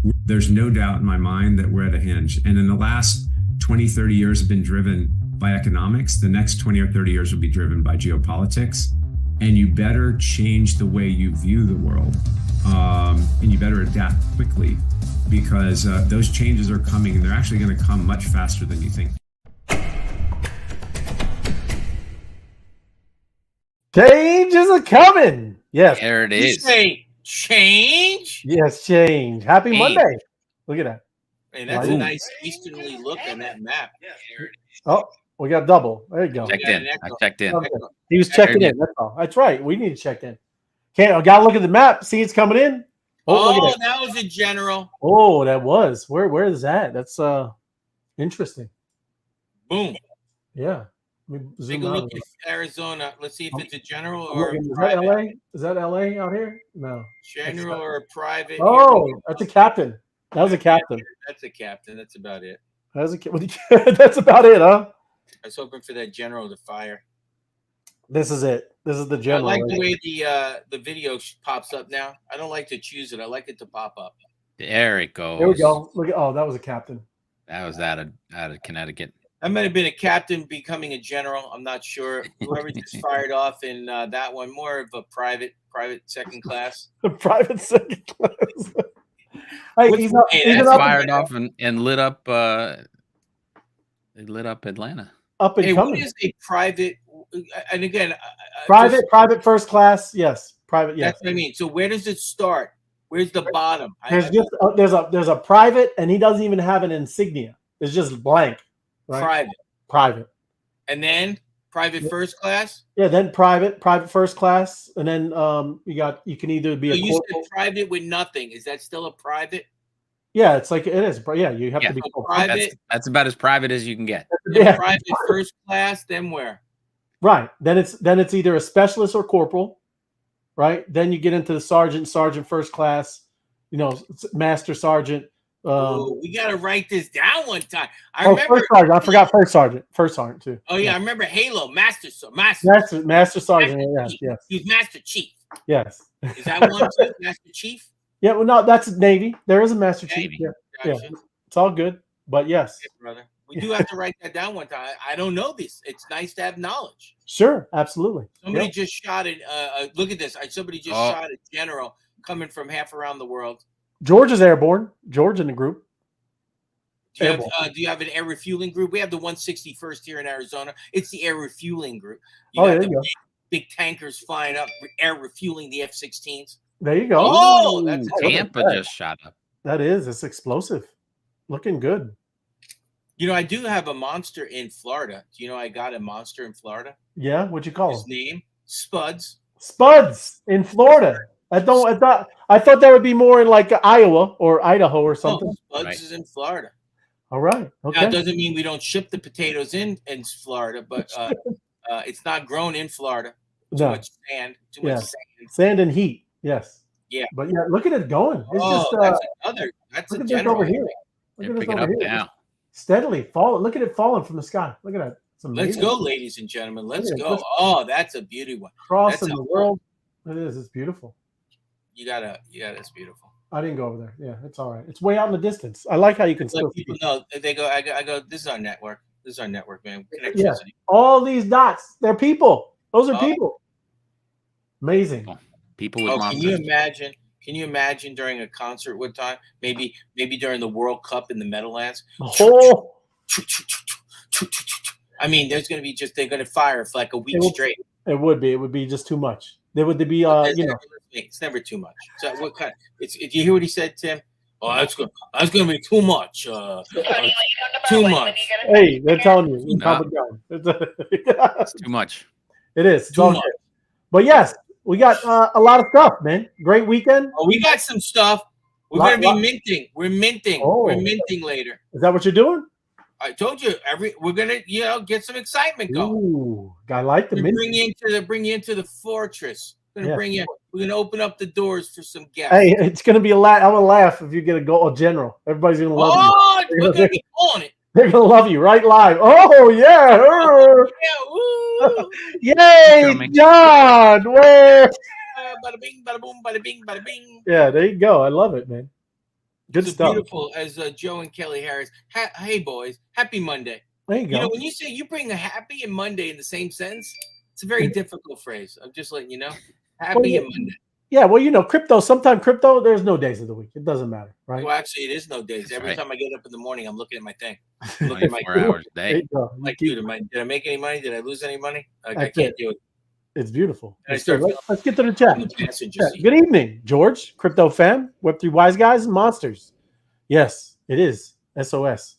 There's no doubt in my mind that we're at a hinge. And in the last 20, 30 years have been driven by economics. The next 20 or 30 years will be driven by geopolitics. And you better change the way you view the world. And you better adapt quickly, because those changes are coming, and they're actually going to come much faster than you think. Changes are coming. Yes. There it is. Say change? Yes, change. Happy Monday. Look at that. Hey, that's a nice easterly look on that map. Oh, we got double. There you go. Checked in. I checked in. Okay. He was checking in. That's all. That's right. We need to check in. I got to look at the map. See it's coming in. Oh, that was a general. Oh, that was. Where is that? That's interesting. Boom. Yeah. Take a look at Arizona. Let's see if it's a general or is that LA? Is that LA out here? No. General or a private? Oh, that's a captain. That was a captain. That's a captain. That's about it. That's about it, huh? I was hoping for that general to fire. This is it. This is the general. I like the way the video pops up now. I don't like to choose it. I like it to pop up. There it goes. There we go. Look at that was a captain. That was out of Connecticut. I might have been a captain becoming a general. I'm not sure. Whoever just fired off in that one, more of a private second class. A private second class. Hey, he's fired off and lit up. It lit up Atlanta. Up and coming. What is a private? And again, private first class. Yes, private. Yes. That's what I mean. So where does it start? Where's the bottom? There's a private, and he doesn't even have an insignia. It's just blank. Right? Private. And then private first class? Yeah, then private first class. And then you can either be you said private with nothing. Is that still a private? Yeah, it's like it is. Yeah, you have to be private. That's about as private as you can get. Private first class, then where? Right. Then it's either a specialist or corporal, right? Then you get into the sergeant first class, master sergeant. We got to write this down one time. I remember. First sergeant. I forgot first sergeant too. Oh yeah, I remember Halo, master sergeant. Yes. He's master chief. Yes. Is that one too? Master chief? Yeah. Well, no, that's Navy. There is a master chief. Yeah. Gotcha. Yeah. It's all good, but yes, brother. We do have to write that down one time. I don't know this. It's nice to have knowledge. Sure, absolutely. Somebody just shot it. Look at this. Somebody just shot a general coming from half around the world. George is airborne. George in the group. Do you have an air refueling group? We have the 161st here in Arizona. It's the air refueling group. There you go. Big tankers flying up, air refueling the F-16s. There you go. Oh, that's Tampa just shot up. It's explosive. Looking good. I do have a monster in Florida. Do you know I got a monster in Florida? Yeah, what'd you call his name? Spuds. Spuds in Florida. I thought that would be more in like Iowa or Idaho or something. Spuds is in Florida. All right. Okay. Now, it doesn't mean we don't ship the potatoes in Florida, but it's not grown in Florida. Too much sand. Too much sand. Sand and heat. Yes. Yeah. But yeah, look at it going. It's that's a general over here. Look at it over here. Now. Steadily falling. Look at it falling from the sky. Look at that. Let's go, ladies and gentlemen. Let's go. Oh, that's a beauty one. Crossing the world. It is. It's beautiful. It's beautiful. I didn't go over there. Yeah, it's all right. It's way out in the distance. I like how you can still people know. They go. I go. This is our network. This is our network, man. Yeah. All these dots. They're people. Those are people. Amazing. People with monsters. Can you imagine during a concert one time? Maybe during the World Cup in the Meadowlands. Oh. I mean, there's going to be they're going to fire for like a week straight. It would be just too much. There would be it's never too much. So what kind? Did you hear what he said, Tim? Oh, that's going to be too much. Too much. Hey, they're telling you. It's too much. It is. It's too much. But yes, we got a lot of stuff, man. Great weekend. Oh, we got some stuff. We're going to be minting. We're minting. Oh. We're minting later. Is that what you're doing? I told you we're gonna get some excitement going. Ooh, I like the mint. Bring you into the fortress. We're gonna open up the doors for some guests. Hey, it's gonna be a lot. I'm gonna laugh if you get a general. Everybody's gonna love you. Oh, we're gonna be on it. They're gonna love you right live. Oh yeah. Yay, John. Where? Bada bing, bada boom, bada bing, bada bing. Yeah, there you go. I love it, man. Good It's stuff. beautiful, as Joe and Kelly Harris. Hey, boys, happy Monday. There you go. When you say you bring a happy and Monday in the same sentence, it's a very difficult phrase. I'm just letting you know. Happy and Monday. Yeah, well, crypto. Sometimes crypto, there's no days of the week. It doesn't matter, right? Well, actually, it is no days. That's Every right. time I get up in the morning, I'm looking at my thing. Look at my 24 hours a There day. you go. like, dude, did I make any money? Did I lose any money? Like, I That's can't it. do it. It's beautiful. And I It's start good. feeling Let's get to the chat. I'm a passenger Yeah. seat. Good evening, George, crypto fan, Web3 wise guys and monsters. Yes, it is SOS,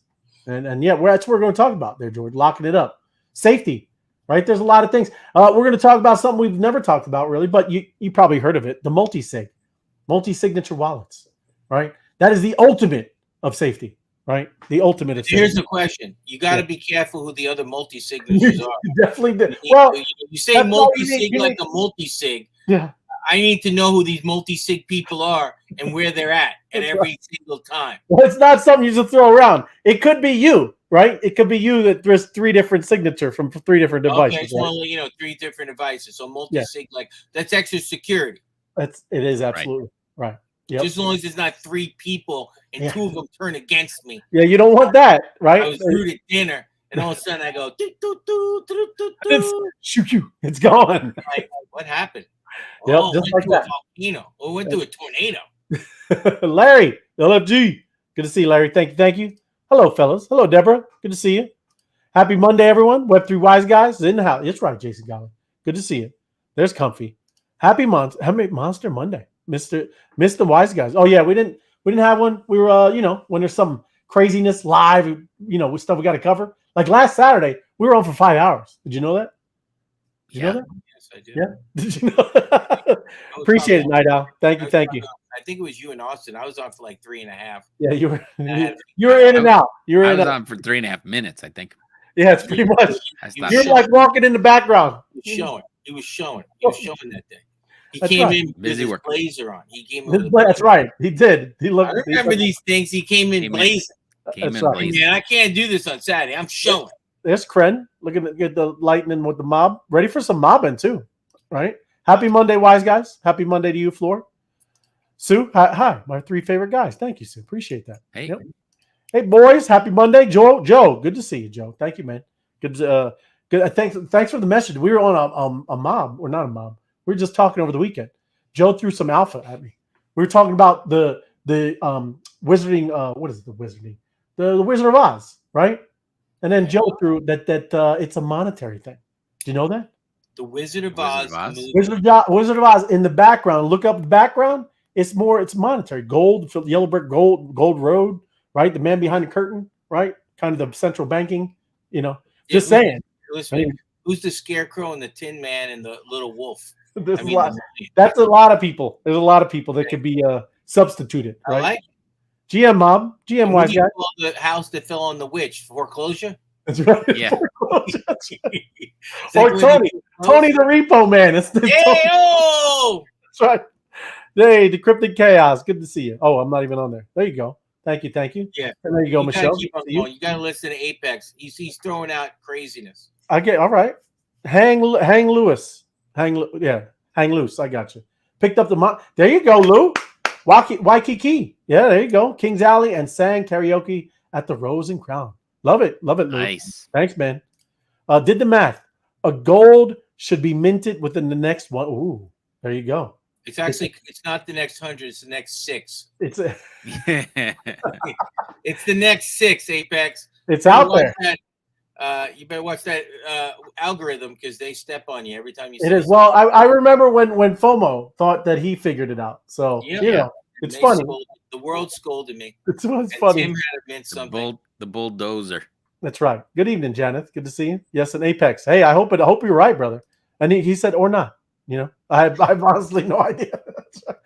and yeah, that's what we're going to talk about there, George. Locking it up, safety, right? There's a lot of things. We're going to talk about something we've never talked about really, but you probably heard of it: the multi-signature wallets, right? That is the ultimate of safety, right? The ultimate of safety. Here's the question: you got to be careful who the other multi-signatures are. Definitely did. Well, you say that's all multi-sig you like need. a multi-sig. Yeah. I need to know who these multi-sig people are and where they're at That's every single time. Well, it's not something you just throw around. It could be you, right? It could be you that there's 3 different signature from 3 different devices. Okay, it's right? only 3 different devices. So multi-sig, like that's extra security. It is absolutely right. Yep. Just as long as there's not 3 people and 2 of them turn against me. Yeah, you don't want that, right? I was rude at dinner, and all of a sudden I go, doo, doo, doo, doo, doo, doo. It's gone. Like, what happened? Yep, Oh, just went like to a volcano. Oh, went through a tornado. Larry, LFG. Good to see you, Larry. Thank you. Hello, fellas. Hello, Deborah. Good to see you. Happy Monday, everyone. Web3 Wise Guys is in the house. That's right, Jason Golly. Good to see you. There's Comfy. Happy Monster Monday, Mr. Wise Guys. Oh yeah, we didn't have one. We were when there's some craziness live, with stuff we got to cover. Like last Saturday, we were on for 5 hours. Did you know that? Did you know that? Yes, I did. Yeah. Did you know? Appreciate it, Night Owl. Thank you. I think it was you in Austin. I was on for like 3.5. Yeah, you were in and out. I was on for 3.5 minutes, I think. Yeah, it's pretty much. That's You're like walking in the background. He was showing that day. He That's came right. in with Busy his working. blazer on. He came in with That's right. He did. He looked. I remember these things. He came in blazing. That's right. blazing. Man, I can't do this on Saturday. I'm showing. There's Kren looking to get the lightning with the mob. Ready for some mobbing too, right? Happy Monday, wise guys. Happy Monday to you, Floor. Sue, hi, my 3 favorite guys. Thank you, Sue. Appreciate that. Hey. Yep. Hey, boys. Happy Monday, Joe. Good to see you, Joe. Thank you, man. Good. Good. Thanks for the message. We were on a mob, or not a mob. We were just talking over the weekend. Joe threw some alpha at me. We were talking about the wizarding. What is it? The wizarding. The Wizard of Oz, right? And then Joe threw that it's a monetary thing. Do you know that? The Wizard of Oz. Wizard of Oz in the background. Look up the background. It's monetary. Gold, yellow brick, gold road, right? The man behind the curtain, right? Kind of the central banking, Just saying. Listen, who's the Scarecrow and the Tin Man and the Little Wolf? That's a lot of people. There's a lot of people that could be substituted, right? I like it. GM Mob, GM wise guy. The house that fell on the witch, foreclosure. That's right. Yeah. Or Tony the Repo Man. That's right. Hey, Decrypted Chaos. Good to see you. Oh, I'm not even on there. There you go. Thank you. Yeah. And there you go, Michelle. You got to listen to Apex. He's throwing out craziness. I get all right. Hang Lewis. Hang loose. I got you. Picked up the there you go, Lou. Waikiki. Yeah, there you go. Kings Alley and sang karaoke at the Rose and Crown. Love it, Lou. Nice. Thanks, man. Did the math. A gold should be minted within the next one. Ooh, there you go. It's not the next 100. It's the next 6. It's the next 6. Apex. It's out there. You better watch that algorithm because they step on you every time you. It is. Well, I remember when FOMO thought that he figured it out. So it's funny. The world scolded me. It's funny. Tim had meant something. The bulldozer. That's right. Good evening, Janet. Good to see you. Yes, an Apex. Hey, I hope you're right, brother. And he said or not. I have honestly no idea.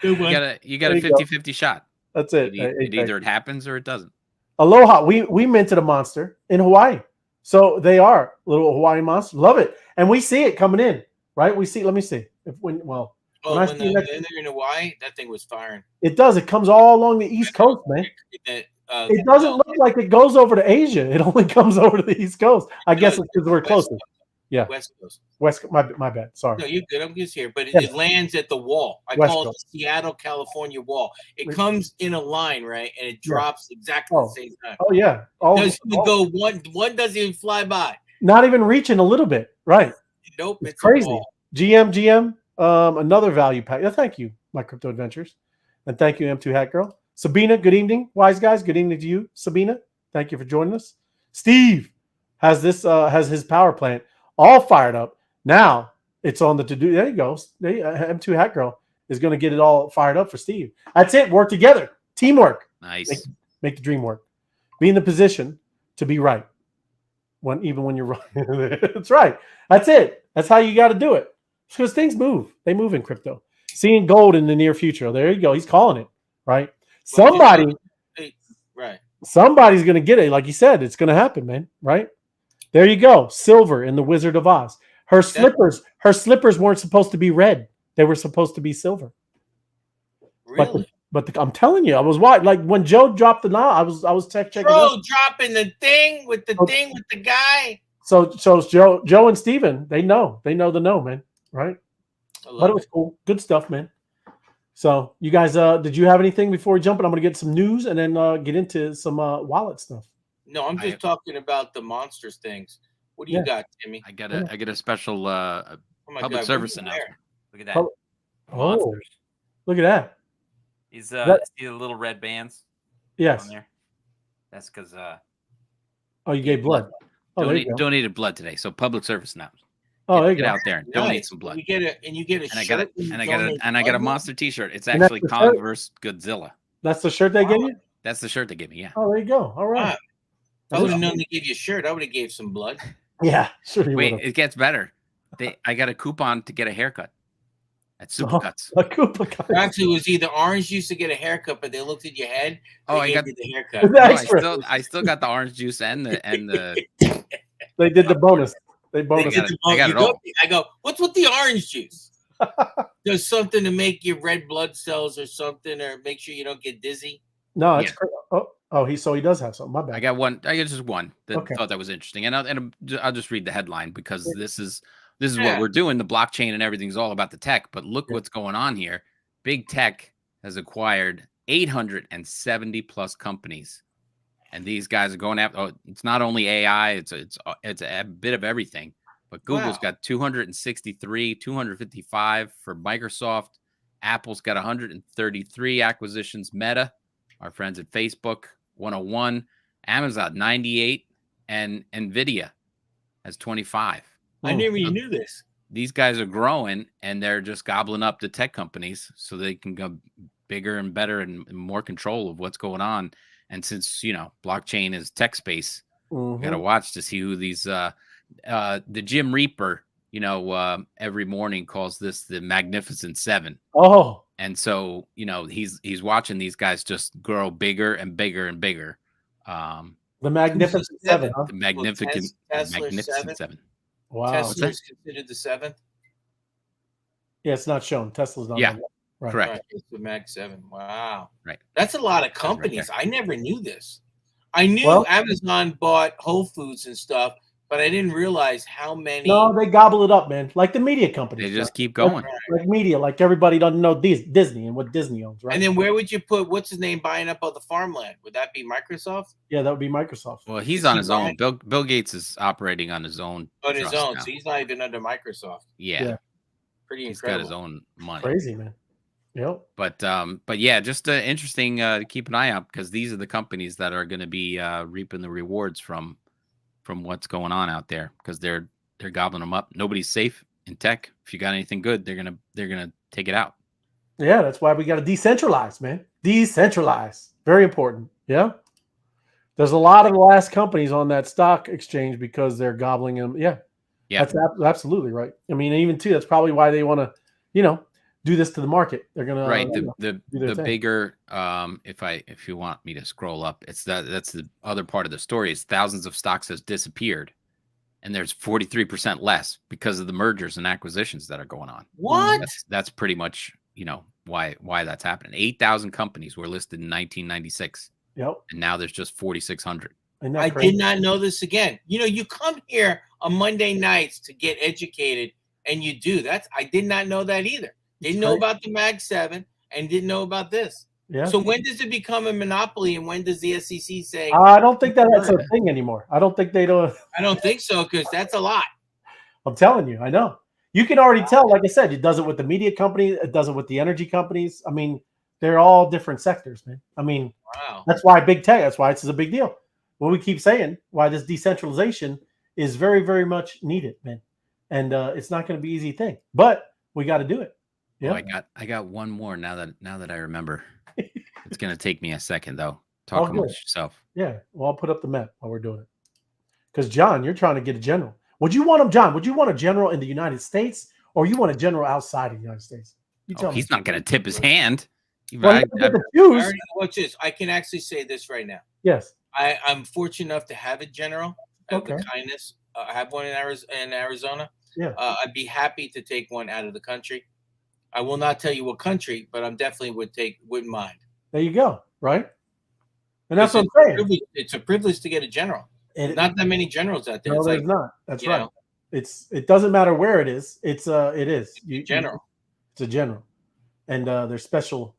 You got a 50-50 shot. That's it. Either it happens or it doesn't. Aloha. We minted a monster in Hawaii. So they are little Hawaii monsters. Love it. And we see it coming in, right? We see, let me see. When they're in Hawaii, that thing was firing. It does. It comes all along the East Coast, man. It doesn't look like it goes over to Asia. It only comes over to the East Coast. I guess it's because we're closest. Yeah. West Coast. West. My bad. Sorry. No, you're good. I'm just here, but Yeah. it lands at the wall. I West call it Coast. the Seattle, California wall. It comes in a line, right, and it Yeah. drops exactly the same time. Oh yeah. Doesn't even go one doesn't even fly by. Not even reaching a little bit. Right. Nope. It's crazy. GM. Another value pack. Yeah, thank you, my crypto adventures, and thank you, M2 Hat Girl. Sabina, good evening. Wise guys, good evening to you, Sabina. Thank you for joining us. Steve has his power plant all fired up. Now it's on the to-do. There you go. M2 Hat Girl is going to get it all fired up for Steve. That's it. Work together. Teamwork. Nice. Make the dream work. Be in the position to be right. Even when you're wrong. That's right. That's it. That's how you got to do it. Because things move. They move in crypto. Seeing gold in the near future. There you go. He's calling it. Right. Somebody's going to get it. Like you said, it's going to happen, man. Right. There you go. Silver in the Wizard of Oz. Her slippers weren't supposed to be red. They were supposed to be silver. Really? But I'm telling you, I was like when Joe dropped the knob, I was checking. Bro, dropping the thing with the guy. So Joe and Steven, they know the know, man. Right? But it was cool. Good stuff, man. So you guys, did you have anything before we jump in? I'm gonna get some news and then get into some wallet stuff. No, I'm just talking about the monsters things. What do you got, Timmy? I get a special public service announcement. Look at that. Monsters. Look at that. He's see the little red bands? Yes. On there? That's because oh, you gave blood. Donated blood today. So public service announcement. Get out there and donate some blood. You get a shirt. I got a monster T-shirt. It's actually Kong versus Godzilla. That's the shirt they gave you? That's the shirt they gave me. Yeah. Oh, there you go. All right. I would have known to give you a shirt. I would have gave some blood. Yeah, sure. Wait, it gets better. I got a coupon to get a haircut at Supercuts. A coupon. Actually, it was either orange juice to get a haircut, but they looked at your head. I got the haircut. No, I still got the orange juice and the. They did the bonus. They I got it all. I go, what's with the orange juice? There's something to make your red blood cells or something, or make sure you don't get dizzy. No, it's he does have something. My bad. I got one. I got just one that thought that was interesting, and I'll just read the headline because this is what we're doing. The blockchain and everything's all about the tech, but look what's going on here. Big tech has acquired 870 plus companies, and these guys are going after. Oh, it's not only AI; it's a bit of everything. But Google's got 263, 255 for Microsoft. Apple's got 133 acquisitions. Meta, our friends at Facebook, 101. Amazon 98, and Nvidia has 25. I never even knew this. These guys are growing, and they're just gobbling up the tech companies so they can go bigger and better and more control of what's going on. And since blockchain is tech space, we got to watch to see who these. The Jim Reaper, every morning calls this the Magnificent Seven. Oh. And so, he's watching these guys just grow bigger and bigger and bigger. The Magnificent Seven. Huh? The Magnificent Seven. Wow. Tesla's considered the seventh? Yeah, it's not shown. Tesla's not. Yeah, right. Correct. Right. It's the Mag 7. Wow. Right. That's a lot of companies. I never knew this. I knew Amazon bought Whole Foods and stuff, but I didn't realize how many. No, they gobble it up, man. Like the media companies. They just keep going. Like media, like everybody doesn't know Disney and what Disney owns, right? And then where would you put, what's his name, buying up all the farmland? Would that be Microsoft? Yeah, that would be Microsoft. Well, he's on his own. Bill Gates is operating on his own. On his own. Now. So he's not even under Microsoft. Yeah. Pretty incredible. He's got his own money. Crazy, man. Yep. But yeah, just interesting to keep an eye out because these are the companies that are going to be reaping the rewards from what's going on out there because they're gobbling them up. Nobody's safe in tech. If you got anything good, they're gonna take it out. Yeah, that's why we got to decentralize, man. Decentralize, very important. Yeah, there's a lot of the last companies on that stock exchange because they're gobbling them. Yeah, that's absolutely right. I mean, even too, that's probably why they want to, do this to the market. They're gonna the bigger. If you want me to scroll up, that's the other part of the story. Is thousands of stocks has disappeared, and there's 43% less because of the mergers and acquisitions that are going on. What? That's pretty much why that's happening. 8,000 companies were listed in 1996. Yep. And now there's just 4,600. I did not know this again. You come here on Monday nights to get educated, and you do. I did not know that either. Didn't know about the Mag 7 and didn't know about this. Yeah. So when does it become a monopoly, and when does the SEC say? I don't think that's a thing anymore. I don't think they don't. I don't think so, because that's a lot. I'm telling you, I know. You can already tell, like I said, it does it with the media company, it does it with the energy companies. I mean, they're all different sectors, man. I mean, That's why big tech, that's why it's a big deal. What we keep saying, why this decentralization is very, very much needed, man. And it's not going to be an easy thing, but we got to do it. Yeah. Oh, I got one more now that I remember. It's going to take me a second though. Talk amongst yourself. Yeah. Well, I'll put up the map while we're doing it. Because John, you're trying to get a general. Would you want him, John? Would you want a general in the United States, or you want a general outside of the United States? You tell me. He's not going to tip his hand. Well, watch this. I can actually say this right now. Yes. I'm fortunate enough to have a general. I have the kindness. I have one in Arizona. Yeah. I'd be happy to take one out of the country. I will not tell you what country, but I'm definitely wouldn't mind. There you go. Right. And that's what I'm saying. It's a privilege to get a general. Not that many generals out there. No, there's not. That's right. It doesn't matter where it is. It is general. It's a general, and there's special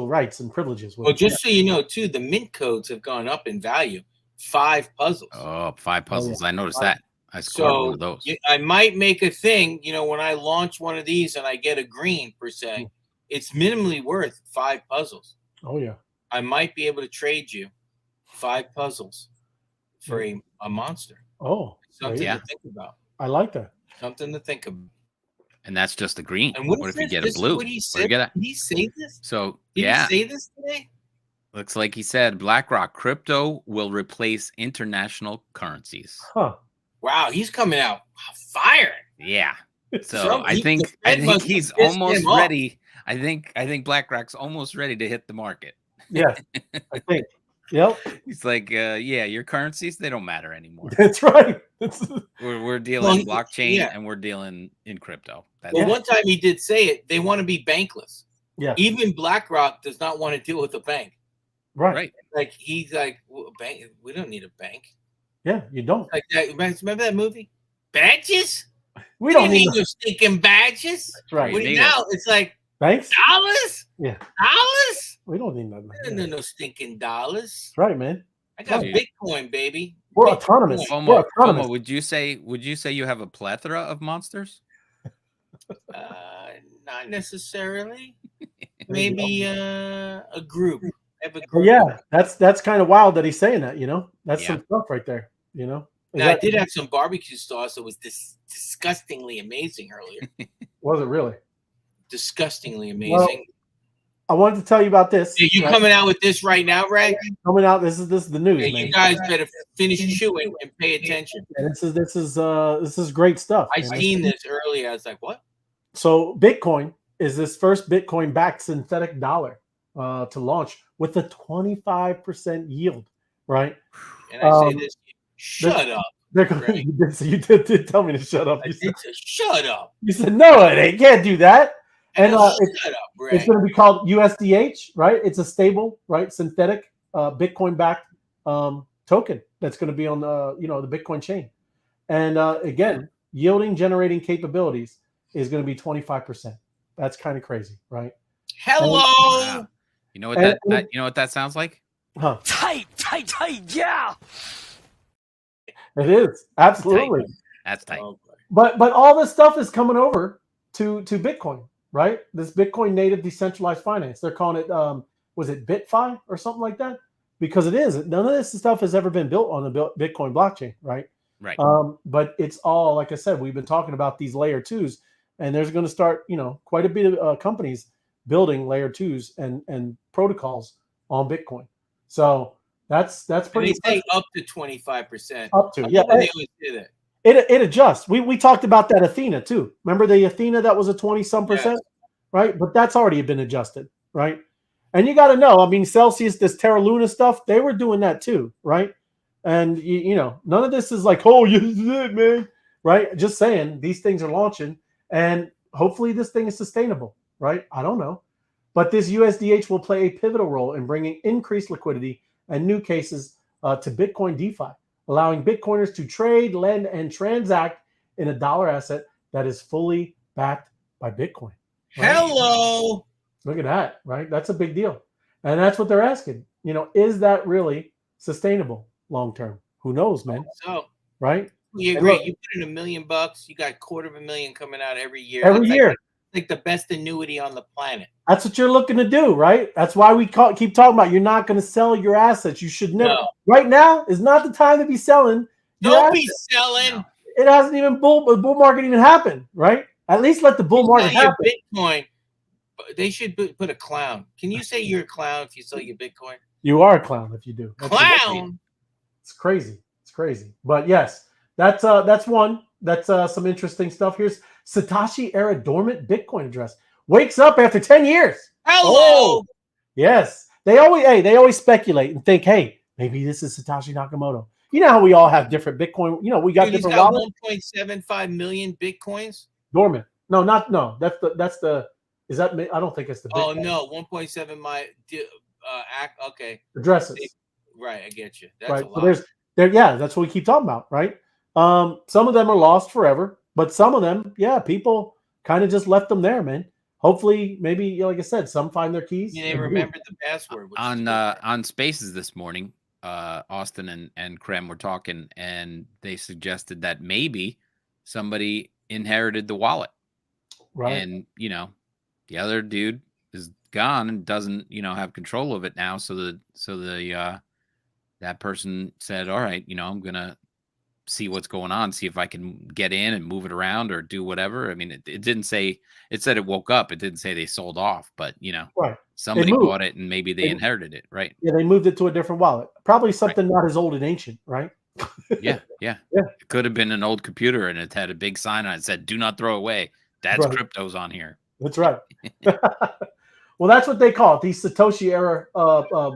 rights and privileges. Well, just so you know, too, the mint codes have gone up in value. 5 puzzles. Oh, 5 puzzles. I noticed that. I scored one of those. I might make a thing. When I launch one of these and I get a green per se, it's minimally worth 5 puzzles. Oh yeah. I might be able to trade you 5 puzzles for a monster. Oh, something to think about. I like that. Something to think about. And that's just the green. And what if you get a blue? What he said? Did he say this? So Did he say this today? Looks like he said BlackRock crypto will replace international currencies. Huh. Wow, he's coming out firing. Yeah. So I think he's almost ready. I think BlackRock's almost ready to hit the market. Yeah, I think. Yep. He's like, yeah, your currencies, they don't matter anymore. That's right. We're dealing blockchain and we're dealing in crypto. One time he did say it. They want to be bankless. Yeah. Even BlackRock does not want to deal with a bank. Right. Like he's like, well, bank. We don't need a bank. Yeah, you don't. Like that. Remember that movie? Badges? We don't need no stinking badges. That's right. Now it's like banks? Dollars? Yeah. Dollars? We don't need nothing. We don't need no stinking dollars. That's right, man. I got Bitcoin, baby. We're autonomous. We're autonomous. Would you say you have a plethora of monsters? Not necessarily. Maybe a group. Yeah, that's kind of wild that he's saying that. That's some stuff right there. Now, I did have some barbecue sauce that was disgustingly amazing earlier. Was it really? Disgustingly amazing. Well, I wanted to tell you about this. Are you coming out with this right now, Ray? Coming out. This is the news, man. You guys better finish chewing and pay attention. Yeah, this is great stuff. I seen this earlier. I was like, what? So Bitcoin is this first Bitcoin-backed synthetic dollar to launch with a 25% yield, right? And I say this, shut up. You did tell me to shut up. I did say, shut up. You said, no, it can't do that. And shut up, Ray. It's going to be called USDH, right? It's a stable, right, synthetic Bitcoin-backed token that's going to be on the Bitcoin chain. And again, yielding generating capabilities is going to be 25%. That's kind of crazy, right? Hello. You know what that sounds like? Huh? Tight, yeah. It is absolutely. That's tight. But all this stuff is coming over to Bitcoin, right? This Bitcoin native decentralized finance. They're calling it was it BitFi or something like that? Because it is. None of this stuff has ever been built on the Bitcoin blockchain, right? Right. But it's all, like I said, we've been talking about these layer 2s, and there's going to start, quite a bit of companies building layer 2s and protocols on Bitcoin. So that's pretty. And they say up to 25%. Up to, yeah. They always do that. It adjusts. We talked about that Athena too. Remember the Athena that was a 20-some%, right? But that's already been adjusted, right? And you got to know, I mean, Celsius, this Terra Luna stuff, they were doing that too, right? And none of this is like, oh, you did it, man, right? Just saying, these things are launching, and hopefully this thing is sustainable, right? I don't know, but this USDH will play a pivotal role in bringing increased liquidity and new cases to Bitcoin DeFi. allowing Bitcoiners to trade, lend, and transact in a dollar asset that is fully backed by Bitcoin. Right? Hello. Look at that, right? That's a big deal. And that's what they're asking. Is that really sustainable long term? Who knows, man? So, right? You agree. You put in $1 million, you got $250,000 coming out every year. Every year. Like the best annuity on the planet. That's what you're looking to do, right? That's why we keep talking about you're not going to sell your assets. You should never. No. Right now is not the time to be selling. Don't be selling. No. It hasn't even bull market even happened, right? At least let the bull market happen. Bitcoin. They should put a clown. Can you say you're a clown if you sell your Bitcoin? You are a clown if you do. Clown. It's crazy. It's crazy. But yes, that's one. That's some interesting stuff. Here's Satoshi era dormant Bitcoin address. Wakes up after 10 years. Hello. Oh, yes. They always speculate and think, hey, maybe this is Satoshi Nakamoto. You know how we all have different Bitcoin. We got different wallets. 1.75 million Bitcoins dormant. No. That's the. Is that? I don't think it's the. Bitcoin. Oh no, 1.7 my. Okay. Addresses. Right, I get you. That's right. A lot. So that's what we keep talking about, right? Some of them are lost forever, but some of them, people kind of just left them there, man. Hopefully, maybe like I said, some find their keys. They remembered the password. On Spaces this morning, Austin and Krem were talking, and they suggested that maybe somebody inherited the wallet, right? And the other dude is gone and doesn't have control of it now. So the that person said, all right, I'm gonna see what's going on, see if I can get in and move it around or do whatever. I mean, it didn't say, it said it woke up. It didn't say they sold off, but right. Somebody bought it and maybe they inherited it, right? Yeah, they moved it to a different wallet. Probably something not as old and ancient, right? Yeah. It could have been an old computer and it had a big sign on it that said, do not throw away. Dad's crypto's on here. That's right. Well, that's what they call it. These Satoshi era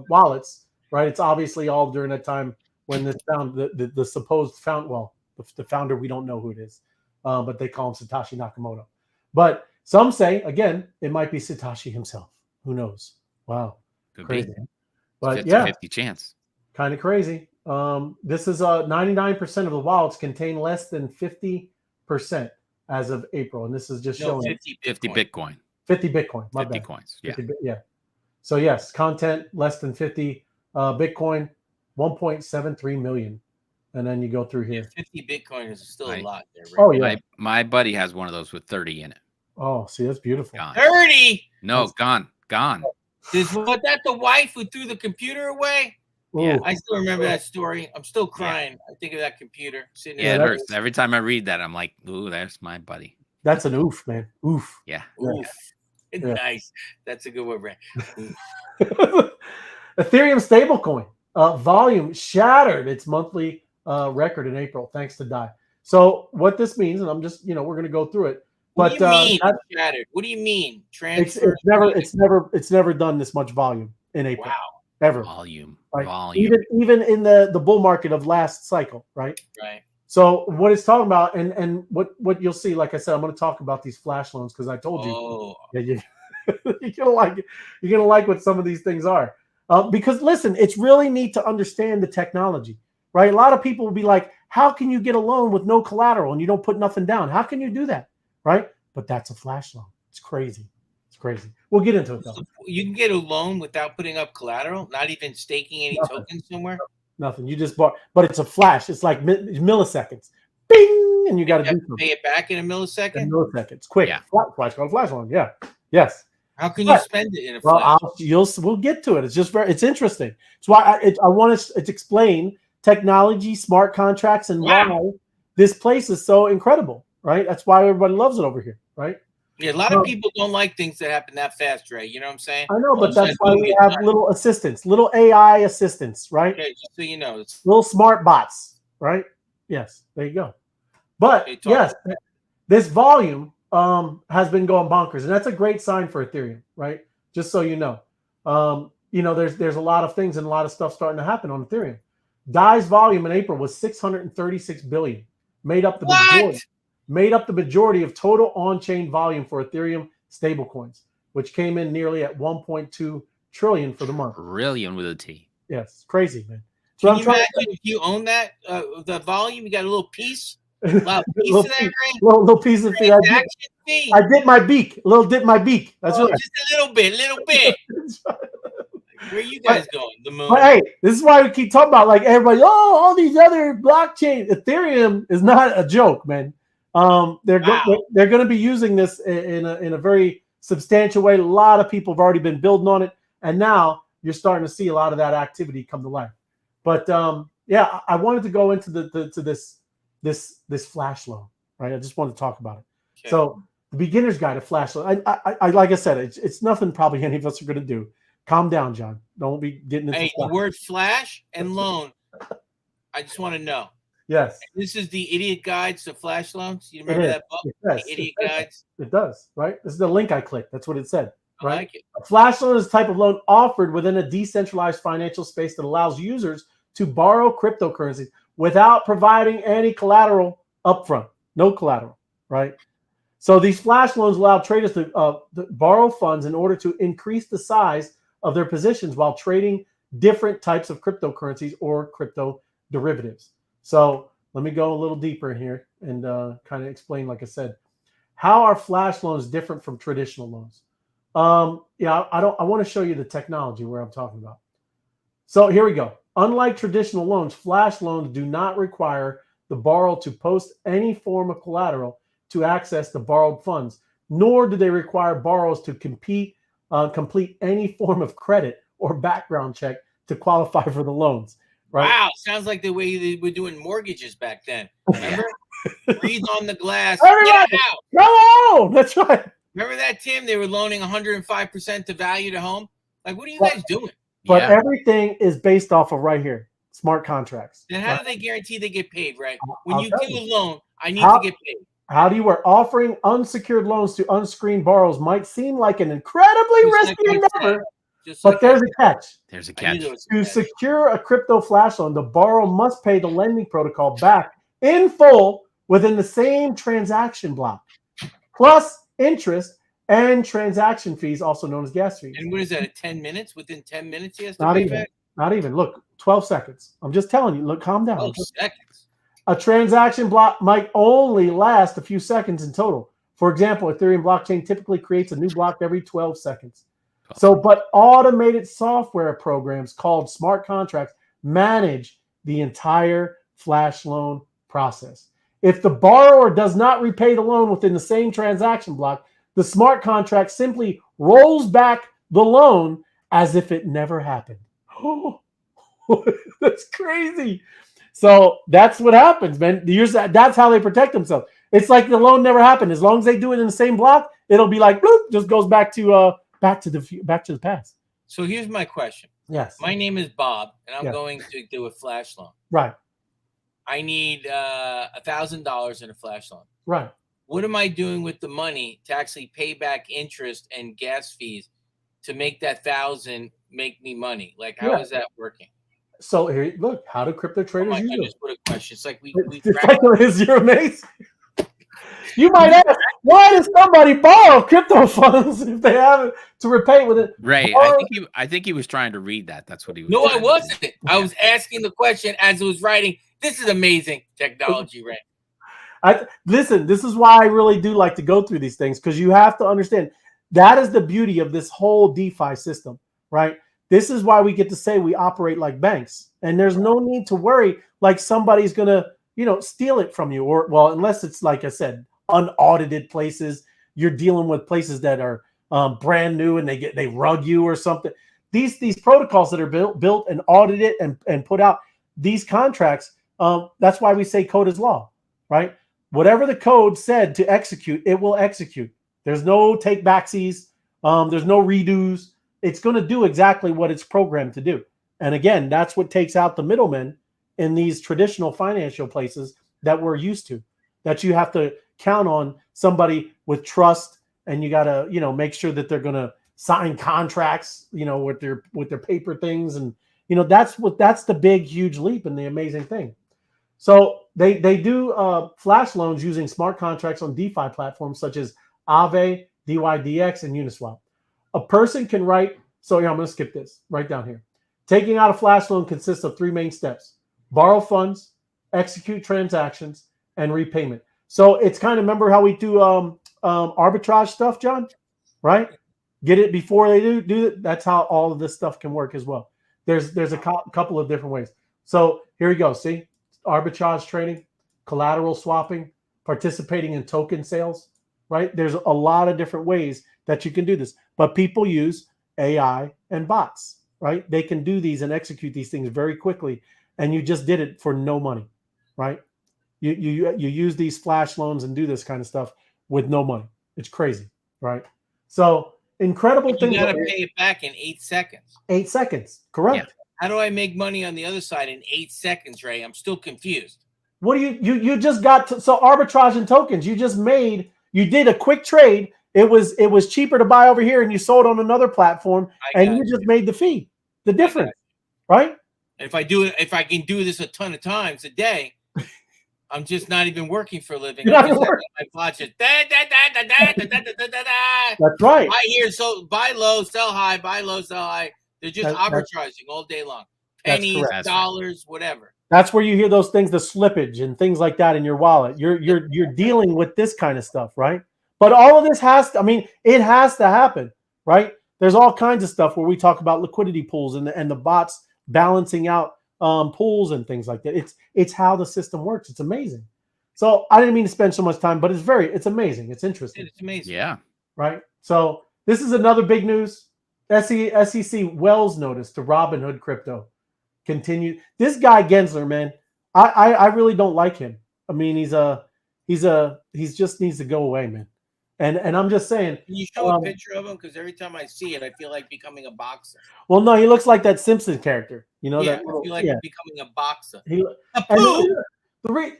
wallets, right? It's obviously all during that time when this the supposed the founder, we don't know who it is, but they call him Satoshi Nakamoto. But some say, again, it might be Satoshi himself. Who knows? Wow. Could crazy. Be. But 50 chance. Kind of crazy. This is 99% of the wallets contain less than 50% as of April. And this is just showing 50 Bitcoin. 50 Bitcoin. My 50 bad. coins. Yeah. 50, yeah. So yes, content less than 50 Bitcoin, 1.73 million. And then you go through here. 50 Bitcoin is still a lot there. Right? Oh yeah. My buddy has one of those with 30 in it. Oh, see, that's beautiful. Gone. 30. No, gone. Was that the wife who threw the computer away? Ooh. Yeah, I still remember that story. I'm still crying. I think of that computer sitting it hurts. Every time I read that, I'm like, ooh, there's my buddy. That's an oof, man. Oof. Yeah. Oof. Yeah. Nice. That's a good word, Brad. Ethereum stablecoin volume shattered its monthly record in April thanks to DAI. So what this means, and I'm just, we're going to go through it. What do you mean shattered? What do you mean? Transfer? It's never done this much volume in April. Wow. Ever. Volume. Right? Volume. Even in the bull market of last cycle, right? Right. So what it's talking about, and what you'll see, like I said, I'm going to talk about these flash loans because I told you, you're gonna like it. You're gonna like what some of these things are. Because listen, it's really neat to understand the technology, right? A lot of people will be like, how can you get a loan with no collateral and you don't put nothing down? How can you do that, right? But that's a flash loan. It's crazy. It's crazy. We'll get into it though. You can get a loan without putting up collateral, not even staking any tokens somewhere. Nothing. You just bought, but it's a flash. It's like milliseconds. Bing, and you got to do something. Pay it back in a millisecond. In milliseconds, quick. Yeah. Flash loan. Yeah. Yes. How can you spend it in a flash? We'll get to it. It's just it's interesting. It's why I want to explain technology, smart contracts, and why this place is so incredible. Right. That's why everybody loves it over here. Right. Yeah, a lot of people don't like things that happen that fast, Ray. You know what I'm saying? I know, but that's why we have little assistants, little AI assistants, right? Okay, just so you know, it's little smart bots, right? Yes, there you go. But yes, this volume has been going bonkers, and that's a great sign for Ethereum, right? Just so you know, there's a lot of things and a lot of stuff starting to happen on Ethereum. DAI's volume in April was 636 billion, made up the majority of total on-chain volume for Ethereum stablecoins, which came in nearly at 1.2 trillion for the month. Trillion with a T. Yes, crazy, man. So Can you imagine if you own that the volume? You got a little piece, a piece of that, right? Little piece of fee. I dip my beak. A little dip my beak. That's right. Just a little bit. Where you guys going? The moon. But hey, this is why we keep talking about like everybody. Oh, all these other blockchain. Ethereum is not a joke, man. They're going to be using this in a very substantial way. A lot of people have already been building on it, and now you're starting to see a lot of that activity come to life. But yeah, I wanted to go into this flash loan, right? I just wanted to talk about it. Okay. So the beginner's guide to flash loan. I like I said, it's nothing probably any of us are going to do. Calm down, John. Don't be getting into the word flash and loan. I just want to know. Yes. This is the idiot guides to flash loans. You remember that book? The idiot guides. It does, right? This is the link I clicked. That's what it said. Right? I like it. A flash loan is a type of loan offered within a decentralized financial space that allows users to borrow cryptocurrencies without providing any collateral upfront. No collateral, right? So these flash loans allow traders to borrow funds in order to increase the size of their positions while trading different types of cryptocurrencies or crypto derivatives. So let me go a little deeper here and kind of explain, like I said, how are flash loans different from traditional loans? I want to show you the technology where I'm talking about. So here we go. Unlike traditional loans, flash loans do not require the borrower to post any form of collateral to access the borrowed funds, nor do they require borrowers to complete any form of credit or background check to qualify for the loans. Right? Wow, sounds like the way they were doing mortgages back then. Remember? Breathe on the glass. Get out. Go on. That's right. Remember that, Tim? They were loaning 105% to value to home. Like, what are you guys doing? But everything is based off of right here, smart contracts. Then how do they guarantee they get paid, right? When you do a loan, I need to get paid. How do you work? Offering unsecured loans to unscreened borrowers might seem like an incredibly risky endeavor, but there's a catch. There's a catch. To secure a crypto flash loan, the borrower must pay the lending protocol back in full within the same transaction block, plus interest and transaction fees, also known as gas fees. And what is that, at 10 minutes? Within 10 minutes he has to pay back? Not even. Look, 12 seconds. I'm just telling you. Look, calm down. 12 seconds. A transaction block might only last a few seconds in total. For example, Ethereum blockchain typically creates a new block every 12 seconds. But automated software programs called smart contracts manage the entire flash loan process. If the borrower does not repay the loan within the same transaction block, the smart contract simply rolls back the loan as if it never happened. Oh, that's crazy. So that's what happens, man. That's how they protect themselves. It's like the loan never happened. As long as they do it in the same block, it'll be like bloop, just goes back to the past. So here's my question. Yes. My name is Bob, and I'm going to do a flash loan. Right. I need $1,000 in a flash loan. Right. What am I doing with the money to actually pay back interest and gas fees to make that $1,000 make me money? Like, how is that working? So here, look, how do crypto traders use it? What a question! It's like you're amazing. You might ask, why does somebody borrow crypto funds if they have it to repay with it? Right. I think he was trying to read that. That's what he was. No, I wasn't. I was asking the question as it was writing. This is amazing technology, right? Listen, this is why I really do like to go through these things, because you have to understand that is the beauty of this whole DeFi system, right? This is why we get to say we operate like banks, and there's no need to worry like somebody's gonna, steal it from you, or unless it's like I said, unaudited places. You're dealing with places that are brand new and they rug you or something. These protocols that are built and audited and put out, these contracts. That's why we say code is law, right? Whatever the code said to execute, it will execute. There's no take backsies. There's no redos. It's going to do exactly what it's programmed to do. And again, that's what takes out the middlemen in these traditional financial places that we're used to, that you have to count on somebody with trust, and you got to, make sure that they're going to sign contracts, with their paper things. And, that's the big, huge leap and the amazing thing. So they do flash loans using smart contracts on DeFi platforms such as Aave, DYDX, and Uniswap. A person can write, I'm going to skip this right down here. Taking out a flash loan consists of 3 main steps: borrow funds, execute transactions, and repayment. So it's kind of, remember how we do arbitrage stuff, John? Right? Get it before they do it. That's how all of this stuff can work as well. There's a couple of different ways. So here we go. See, arbitrage trading, collateral swapping, participating in token sales. Right? There's a lot of different ways that you can do this, but people use AI and bots. Right? They can do these and execute these things very quickly, and you just did it for no money. Right? You use these flash loans and do this kind of stuff with no money. It's crazy, right? So incredible thing. You got to pay it back in 8 seconds. 8 seconds, correct? Yeah. How do I make money on the other side in 8 seconds, Ray? I'm still confused. What do you just got to, so arbitrage and tokens? You did a quick trade. It was cheaper to buy over here, and you sold on another platform, and you just made the fee, the difference, right? And if I can do this a ton of times a day, I'm just not even working for a living. I watch it. That's right. I hear so buy low, sell high, buy low, sell high. They're just arbitraging all day long. Pennies, dollars, whatever. That's where you hear those things, the slippage and things like that in your wallet. You're dealing with this kind of stuff, right? But all of this it has to happen, right? There's all kinds of stuff where we talk about liquidity pools and the bots balancing out pools and things like that. It's how the system works. It's amazing. So I didn't mean to spend so much time, but it's amazing. It's interesting. It's amazing. Yeah. Right. So this is another big news. SEC Wells notice to Robinhood crypto continue. This guy Gensler, man, I really don't like him. I mean, he just needs to go away, man. And I'm just saying. Can you show a picture of him? Because every time I see it, I feel like becoming a boxer. Well, no, he looks like that Simpson character. You know, I feel like becoming a boxer.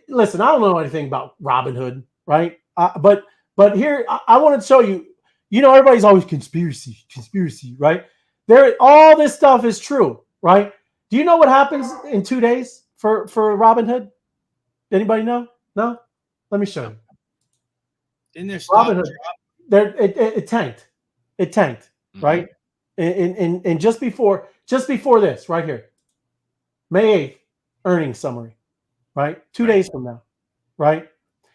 Listen, I don't know anything about Robinhood, right? But here, I want to show you. You know, everybody's always conspiracy, right? All this stuff is true, right? Do you know what happens in 2 days for Robinhood? Anybody know? No? Let me show you. Didn't there stock Robinhood, it tanked. It tanked, right? And just before this, right here, May 8th, earnings summary, right? 2 days from now, right?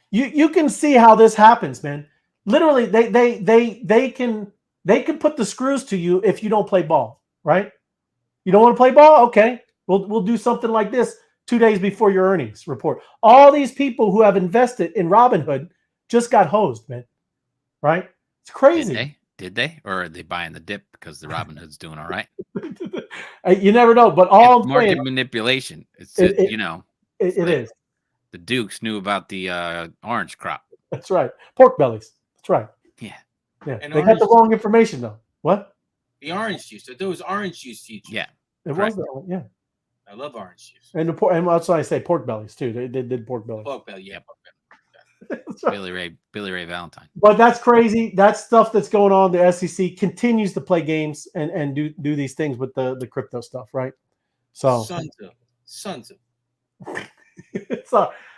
You can see how this happens, man. Literally, they can put the screws to you if you don't play ball, right? You don't want to play ball? Okay, we'll do something like this 2 days before your earnings report. All these people who have invested in Robinhood just got hosed, man. Right? It's crazy. Did they? Or are they buying the dip because the Robinhood's doing all right? You never know. But all market manipulation. It is. The Dukes knew about the orange crop. That's right. Pork bellies. That's right. Yeah. And they got the wrong information though. What? The orange juice. There was orange juice feature. Yeah. It was that one. Yeah. I love orange juice. And that's why I say pork bellies too. They did pork bellies. Pork belly, yeah. Pork belly. Right. Billy Ray Valentine. But that's crazy. That's stuff that's going on. The SEC continues to play games and do these things with the crypto stuff, right? So sons of.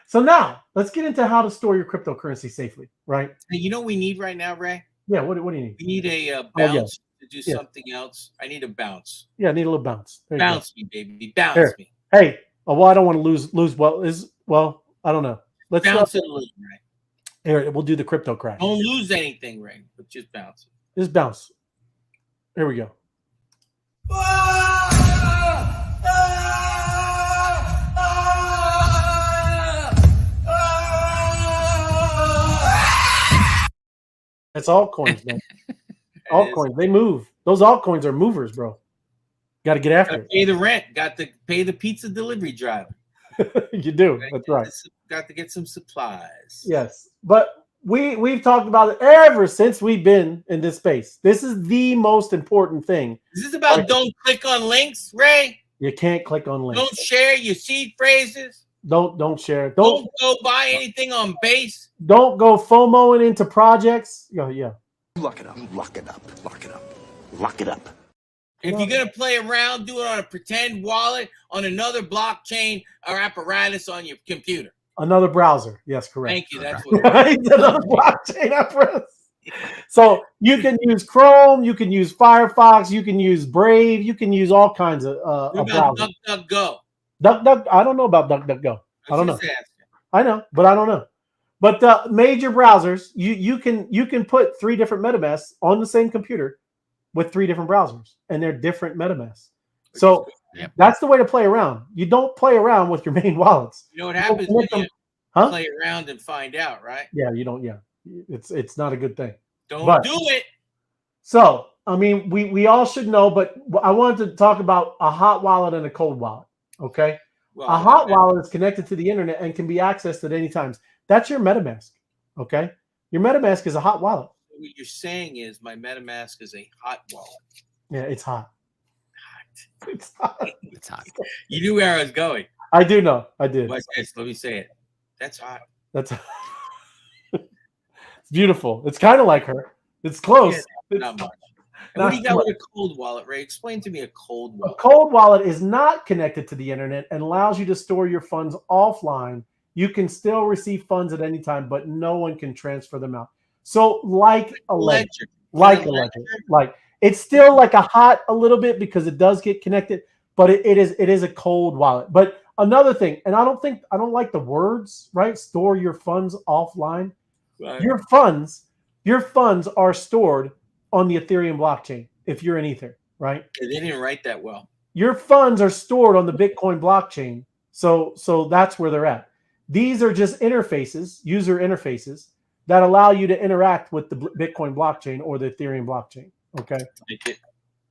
So now let's get into how to store your cryptocurrency safely, right? Hey, you know what we need right now, Ray? Yeah. What do you need? We need a bounce to do something else. I need a bounce. Yeah, I need a little bounce. Bounce me, baby. Bounce me. Hey, well, I don't want to lose. Well, I don't know. Let's bounce it a little, Ray. Here, we'll do the crypto crash. Don't lose anything, Ray, but just bounce it. Just bounce. Here we go. That's altcoins, man. Altcoins, they move. Those altcoins are movers, bro. Got to get after it. Pay the rent. Got to pay the pizza delivery driver. You do. That's right. Got to get some supplies. Yes, but we've talked about it ever since we've been in this space. This is the most important thing. Is this about don't click on links, Ray? You can't click on links. Don't share your seed phrases. Don't share. Don't go buy anything on base. Don't go FOMOing into projects. Yeah. Lock it up. Lock it up. Lock it up. Lock it up. If you're going to play around, do it on a pretend wallet, on another blockchain or apparatus on your computer. Another browser. Yes, correct. Thank you. That's what another blockchain apparatus. So you can use Chrome, you can use Firefox, you can use Brave, you can use all kinds of What about browsers. DuckDuckGo? DuckDuck, I don't know about DuckDuckGo. I don't know. I know, but I don't know. But major browsers, you can put 3 different MetaMasks on the same computer with 3 different browsers, and they're different MetaMasks. So that's the way to play around. You don't play around with your main wallets. You know what happens when you play around and find out, right? Yeah, you don't. Yeah, it's not a good thing. Don't do it. So I mean, we all should know, but I wanted to talk about a hot wallet and a cold wallet. Okay, well, a hot wallet is connected to the internet and can be accessed at any time. That's your MetaMask. Okay, your MetaMask is a hot wallet. What you're saying is my MetaMask is a hot wallet. Yeah, it's hot. It's hot. It's hot. You knew where I was going. I do know. I did. Let me say it. That's hot. That's it's beautiful. It's kind of like her. It's close. Yeah, not much. What do you got with a cold wallet, Ray? Explain to me a cold wallet. A cold wallet is not connected to the internet and allows you to store your funds offline. You can still receive funds at any time, but no one can transfer them out. So like a ledger. Like it's still like a hot a little bit because it does get connected, but it is a cold wallet. But another thing, and I don't like the words, right? Store your funds offline. Right. Your funds are stored on the Ethereum blockchain if you're in Ether, right? They didn't write that well. Your funds are stored on the Bitcoin blockchain. So that's where they're at. These are just interfaces, user interfaces that allow you to interact with the Bitcoin blockchain or the Ethereum blockchain. Okay.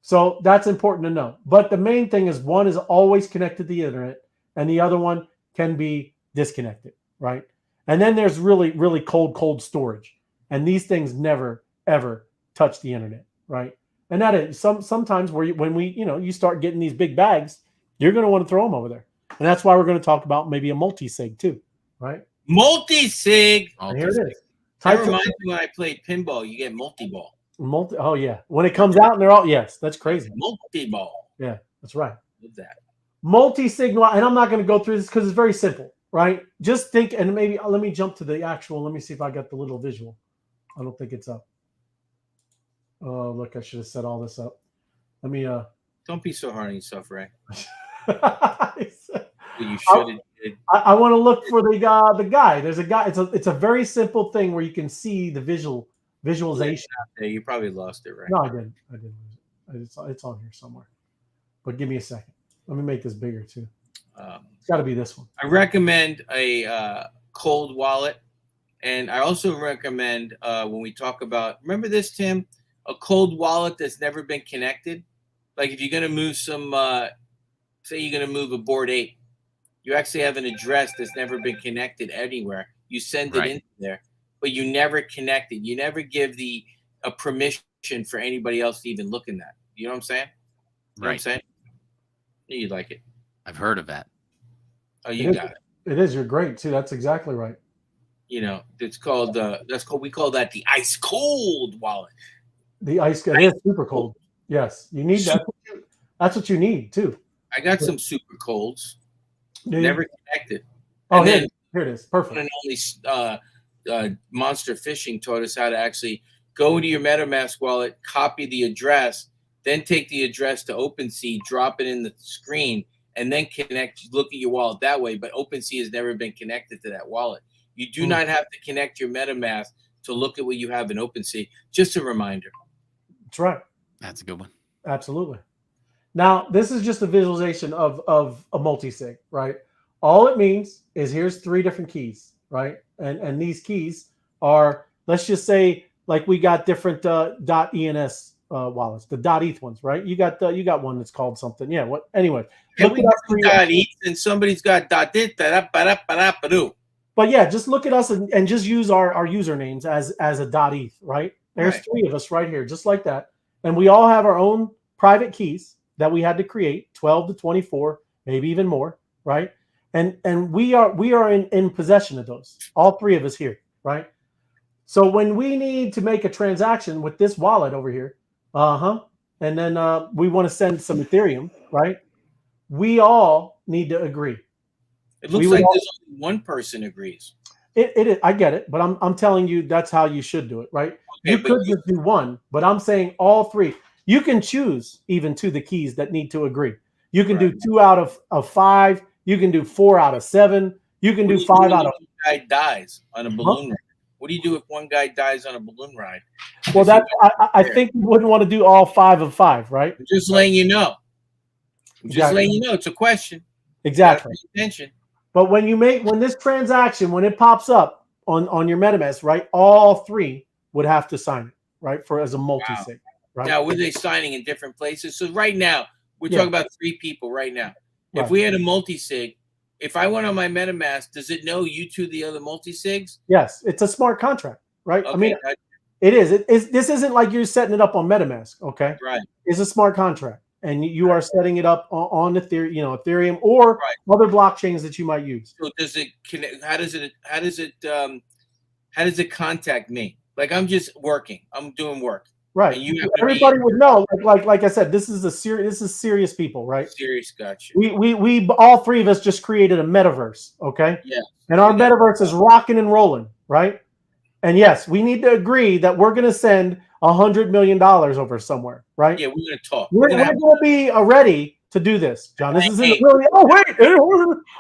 So that's important to know. But the main thing is one is always connected to the internet and the other one can be disconnected, right? And then there's really, really cold storage. And these things never, ever touch the internet, right? And that is sometimes when you start getting these big bags, you're going to want to throw them over there. And that's why we're going to talk about maybe a multi-sig too, right? Multi-sig. Here it is. That reminds me when I played pinball, you get multi-ball. Oh, yeah. When it comes out and they're all, yes, that's crazy. Multi-ball. Yeah, that's right. What's that? Multi-sig, and I'm not going to go through this because it's very simple, right? Just think, and maybe let me jump to the actual, let me see if I got the little visual. I don't think it's up. Oh, look, I should have set all this up. Let me Don't be so hard on yourself, Ray. You should. I want to look for the guy. There's a guy. It's a very simple thing where you can see the visualization. Yeah, you probably lost it, right? No, I didn't. It's on here somewhere. But give me a second. Let me make this bigger too. It's got to be this one. I recommend a cold wallet, and I also recommend when we talk about. Remember this, Tim? A cold wallet that's never been connected. Like if you're going to move some, say you're going to move a Bored Ape, you actually have an address that's never been connected anywhere. You send it in there, but you never connect it. You never give a permission for anybody else to even look in that. You know what I'm saying? You know what I'm saying? You'd like it. I've heard of that. Oh, you got it. It is. You're great too. That's exactly right. You know, it's called we call that the ice cold wallet. The ice it is super cold. Yes, you need that. That's what you need too. I got some super colds. Never connected. Oh, here it is. Perfect. And only Monster Phishing taught us how to actually go into your MetaMask wallet, copy the address, then take the address to OpenSea, drop it in the screen, and then look at your wallet that way. But OpenSea has never been connected to that wallet. You do not have to connect your MetaMask to look at what you have in OpenSea. Just a reminder. That's right. That's a good one. Absolutely. Now, this is just a visualization of a multi-sig, right? All it means is here's 3 different keys, right? And these keys are, let's just say, like we got different .ens wallets, the .eth ones, right? You got one that's called something. Yeah. What? Anyway, look at us. .eth and somebody's got .dit. But yeah, just look at us and just use our usernames as a .eth, right? There's 3 of us right here, just like that, and we all have our own private keys that we had to create, 12 to 24, maybe even more, right? And we are in possession of those, all 3 of us here, right? So when we need to make a transaction with this wallet over here, and then we want to send some Ethereum, right? We all need to agree. It looks like there's only one person agrees. It is. I get it, but I'm telling you that's how you should do it, right? Okay, you could just do one, but I'm saying all three. You can choose even to the keys that need to agree. You can do 2 out of 5. You can do 4 out of 7. You can do 5 out of. One guy dies on a balloon ride. What do you do if one guy dies on a balloon ride? Well, I think you wouldn't want to do all 5 of 5, right? I'm just letting you know. Letting you know. It's a question. Exactly. Pay attention. But when this transaction, when it pops up on your MetaMask, right, all 3 would have to sign it, right, for as a multi-sig. Right? Now, were they signing in different places? So right now, we're talking about 3 people right now. If we had a multi-sig, if I went on my MetaMask, does it know you two the other multi-sigs? Yes, it's a smart contract, right? Okay, I mean, it is. This isn't like you're setting it up on MetaMask, okay? Right. It's a smart contract, and you are setting it up on Ethereum, Ethereum or other blockchains that you might use. So does it connect? How does it contact me? Like I'm just working. I'm doing work. Right. Everybody would know. Like I said, this is serious people, right? Serious, gotcha. We all 3 of us just created a metaverse, okay? Yeah. And our metaverse is rocking and rolling, right? And yes, we need to agree that we're going to send $100 million over somewhere, right? Yeah, we're going to talk. We're going to be ready to do this, John. This isn't really. Oh wait,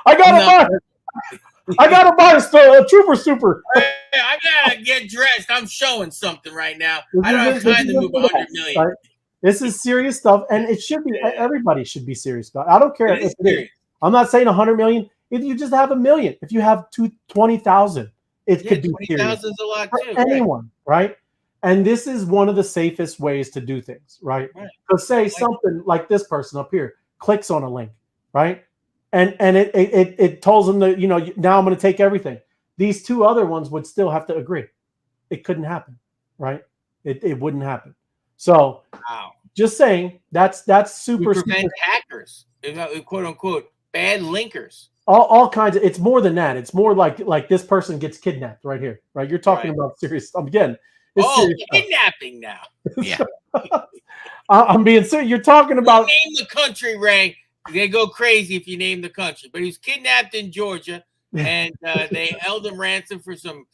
I gotta buy a Trooper Super. I gotta get dressed. I'm showing something right now. I don't have time to move 100 million. Right? This is serious stuff, and it should be. Everybody should be serious about it. I don't care if it is. I'm not saying 100 million. If you just have $1 million, if you have 20,000, it could be 20,000 is a lot too. Anyone, right? And this is one of the safest ways to do things, right? Because say something like this person up here clicks on a link, right? And it tells them that, now I'm going to take everything. These 2 other ones would still have to agree. It couldn't happen, right? It wouldn't happen. So, just saying, that's super. We prevent hackers, quote unquote, bad linkers. All kinds of. It's more than that. It's more like this person gets kidnapped right here, right? You're talking about serious stuff again. Serious kidnapping stuff. Now. Yeah. I'm being serious. You're talking about. Name the country, Ray. They go crazy if you name the country. But he was kidnapped in Georgia, and they held him ransom for some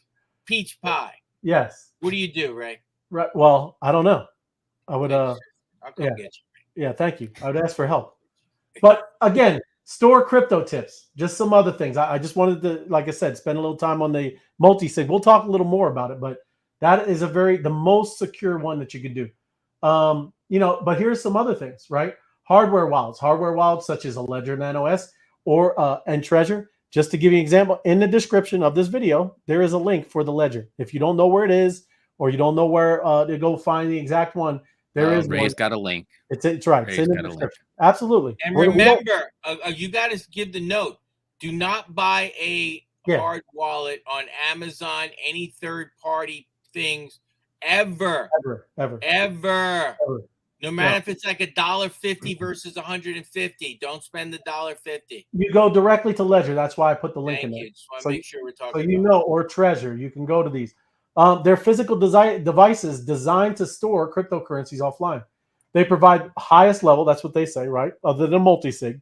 peach pie. Yes. What do you do, Ray? Right. Well, I don't know. I would. I'll come get you. Yeah. Thank you. I would ask for help. But again, store crypto tips. Just some other things. I just wanted to, like I said, spend a little time on the multi-sig. We'll talk a little more about it, but that is the most secure one that you could do. But here's some other things, right? Hardware wallets such as a Ledger Nano S or and Treasure. Just to give you an example, in the description of this video, there is a link for the Ledger. If you don't know where it is, or you don't know where to go find the exact one, Ray's got a link. It's right. It's in the description. Absolutely. And remember, you got to give the note. Do not buy a hard wallet on Amazon, any third-party things, ever. No matter if it's like $1.50 versus $150, don't spend the $1.50. You go directly to Ledger. That's why I put the link in there. Just want to make sure we're talking. Or Treasure. You can go to these. They're physical devices designed to store cryptocurrencies offline. They provide highest level. That's what they say, right? Other than multi-sig,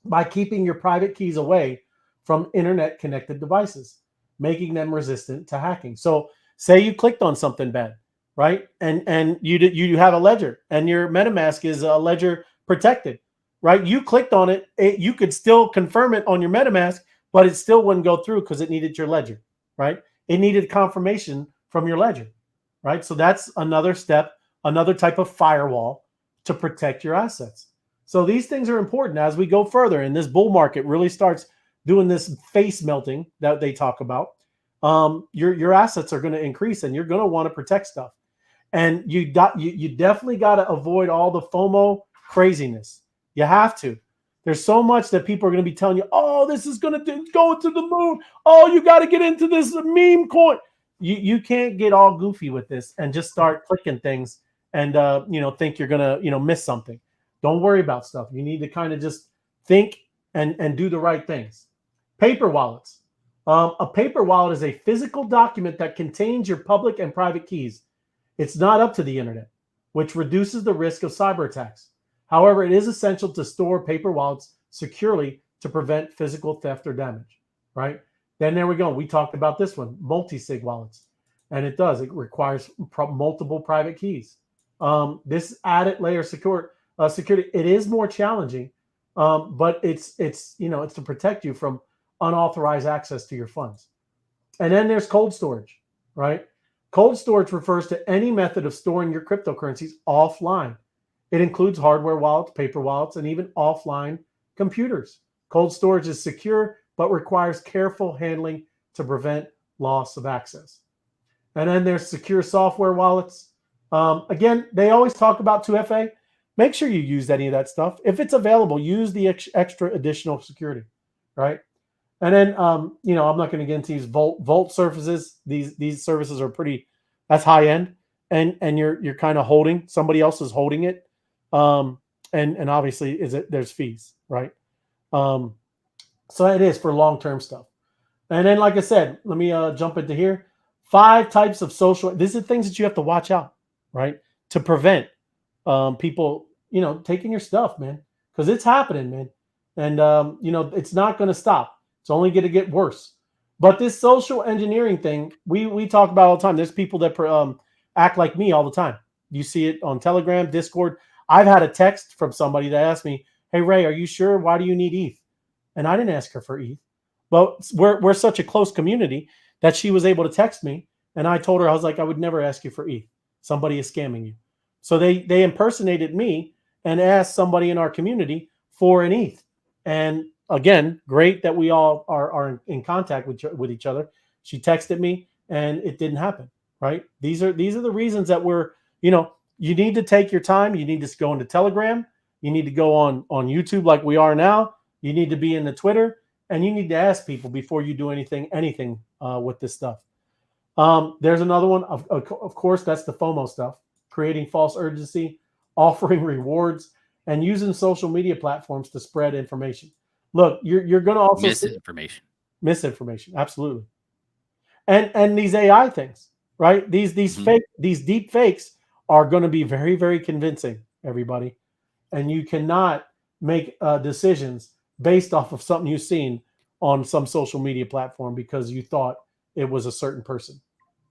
by keeping your private keys away from internet-connected devices, making them resistant to hacking. So, say you clicked on something bad. Right, and you have a Ledger, and your MetaMask is a Ledger protected, right? You clicked on it, you could still confirm it on your MetaMask, but it still wouldn't go through because it needed your Ledger, right? It needed confirmation from your Ledger, right? So that's another step, another type of firewall to protect your assets. So these things are important as we go further, and this bull market really starts doing this face melting that they talk about. Your assets are going to increase, and you're going to want to protect stuff. And you definitely got to avoid all the FOMO craziness. You have to. There's so much that people are going to be telling you, oh, this is going to go to the moon. Oh, you got to get into this meme coin. You can't get all goofy with this and just start clicking things and think you're going to miss something. Don't worry about stuff. You need to kind of just think and do the right things. Paper wallets. A paper wallet is a physical document that contains your public and private keys. It's not up to the internet, which reduces the risk of cyber attacks. However, it is essential to store paper wallets securely to prevent physical theft or damage, right? Then there we go. We talked about this one, multi-sig wallets. And it does. It requires multiple private keys. This added layer security. It is more challenging, but it's to protect you from unauthorized access to your funds. And then there's cold storage, right? Cold storage refers to any method of storing your cryptocurrencies offline. It includes hardware wallets, paper wallets, and even offline computers. Cold storage is secure, but requires careful handling to prevent loss of access. And then there's secure software wallets. Again, they always talk about 2FA. Make sure you use any of that stuff. If it's available, use the extra additional security, right? And then, I'm not going to get into these vault services. These services are that's high end, and you're kind of holding, somebody else is holding it. And obviously there's fees, right? So it is for long-term stuff. And then, like I said, let me jump into here. 5 types of social. These are things that you have to watch out, right? To prevent people, taking your stuff, man, because it's happening, man. And, it's not going to stop. It's only going to get worse. But this social engineering thing, we talk about all the time. There's people that act like me all the time. You see it on Telegram, Discord. I've had a text from somebody that asked me, "Hey, Ray, are you sure? Why do you need ETH?" And I didn't ask her for ETH. But we're such a close community that she was able to text me. And I told her, I was like, I would never ask you for ETH. Somebody is scamming you. So they impersonated me and asked somebody in our community for an ETH. And again, great that we all are in contact with each other. She texted me and it didn't happen, right? These are the reasons that we're, you need to take your time. You need to go into Telegram. You need to go on YouTube like we are now. You need to be in the Twitter, and you need to ask people before you do anything with this stuff. There's another one. Of course, that's the FOMO stuff, creating false urgency, offering rewards, and using social media platforms to spread information. Look, you're going to also misinformation, absolutely. And these AI things, right? These deep fakes are going to be very, very convincing, everybody. And you cannot make decisions based off of something you've seen on some social media platform because you thought it was a certain person.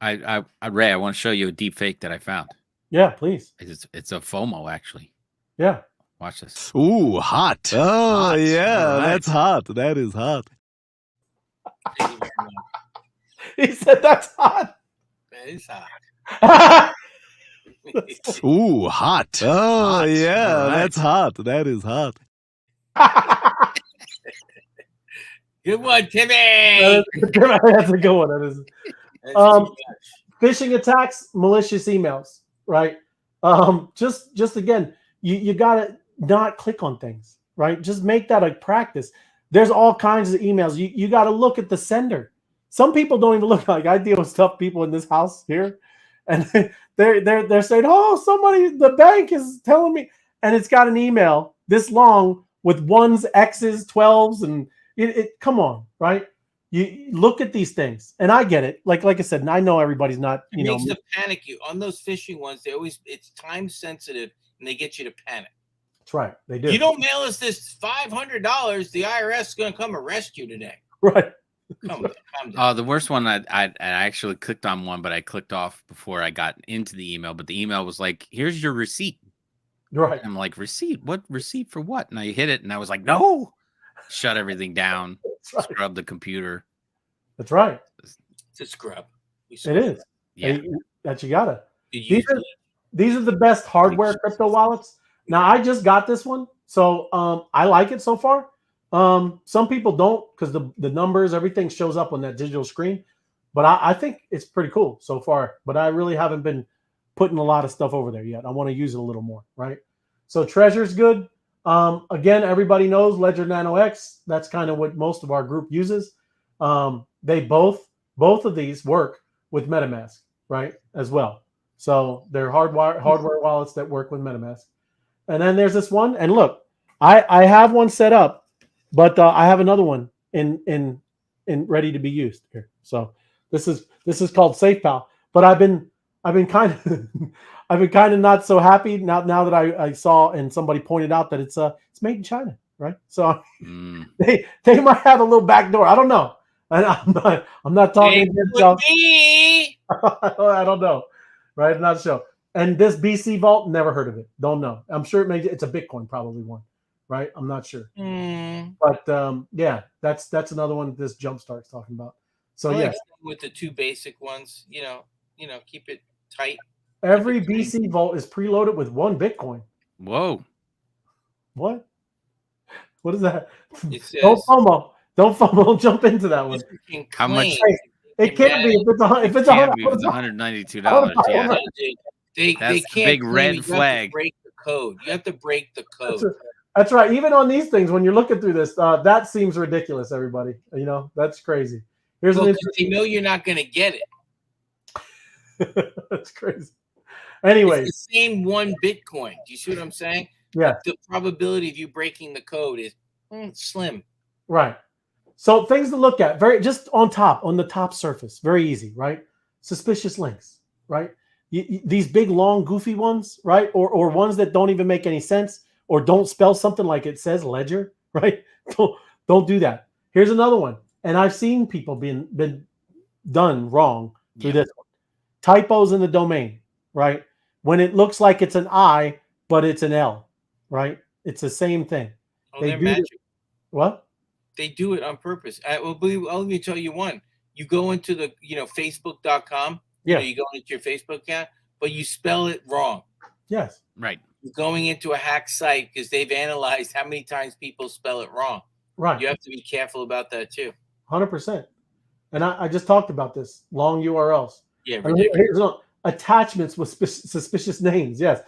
Ray, I want to show you a deep fake that I found. Yeah, please. It's a FOMO, actually. Yeah. Watch this. Ooh, hot. Oh, hot. Yeah, right. That's hot. That is hot. He said that's hot. That is hot. Ooh, hot. Oh, hot. Yeah, right. That's hot. That is hot. Good one, Timmy. That's a good one. That is. Phishing attacks, malicious emails, right? Just again, you gotta not click on things, right? Just make that a practice. There's all kinds of emails. You got to look at the sender. Some people don't even look. Like I deal with tough people in this house here, and they're saying, "Oh, the bank is telling me," and it's got an email this long with ones, X's, 12s, and come on, right? You look at these things, and I get it. Like I said, and I know everybody's not. It makes them panic. You on those phishing ones, it's time sensitive, and they get you to panic. That's right, they do. You don't mail us this $500, the IRS is going to come arrest you today. Right. Calm down. The worst one, I actually clicked on one, but I clicked off before I got into the email. But the email was like, "Here's your receipt." Right. I'm like, "Receipt? What receipt for what?" And I hit it, and I was like, "No!" Shut everything down. Right. Scrub the computer. That's right. It's a scrub. It is. Yeah. That you gotta. These are the best hardware crypto wallets. Now I just got this one, so I like it so far. Some people don't because the numbers, everything shows up on that digital screen. But I think it's pretty cool so far. But I really haven't been putting a lot of stuff over there yet. I want to use it a little more, right? So Treasure's good. Again, everybody knows Ledger Nano X. That's kind of what most of our group uses. They both of these work with MetaMask, right, as well. So they're hardware wallets that work with MetaMask. And then there's this one. And look, I have one set up, but I have another one in ready to be used here. So this is called SafePal. But I've been kind of not so happy now that I saw and somebody pointed out that it's made in China, right? So they might have a little backdoor. I don't know. And I'm not talking It against would y'all. be. I don't know, right? I'm not sure. And this BC Vault, never heard of it. Don't know. I'm sure it's a Bitcoin, probably one, right? I'm not sure. But yeah, that's another one that this Jumpstart's talking about. So yeah, with the two basic ones, keep it tight. Every BC Vault is preloaded with 1 Bitcoin. Whoa. What? What is that? It says, don't FOMO. Don't FOMO. Don't jump into that one. How much? It can't be if it's $192. Yeah. They That's can't the big claim red it. flag. You have to break the code. You have to break the code. That's right. Even on these things, when you're looking through this, that seems ridiculous, everybody. That's crazy. Here's an they know you're not going to get it. That's crazy. Anyway. It's the same 1 Bitcoin. Do you see what I'm saying? Yeah. The probability of you breaking the code is slim. Right. So things to look at, just on the top surface, very easy, right? Suspicious links, right? These big, long, goofy ones, right? Or ones that don't even make any sense or don't spell something like it says ledger, right? Don't do that. Here's another one. And I've seen people been done wrong through this one. Typos in the domain, right? When it looks like it's an I, but it's an L, right? It's the same thing. They're magic. What? They do it on purpose. Let me tell you one. You go into the, Facebook.com. Yeah. You go into your Facebook account, but you spell it wrong. Yes. Right. You're going into a hack site because they've analyzed how many times people spell it wrong. Right. You have to be careful about that too. 100%. And I just talked about this. Long URLs. Yeah. Attachments with suspicious names. Yes.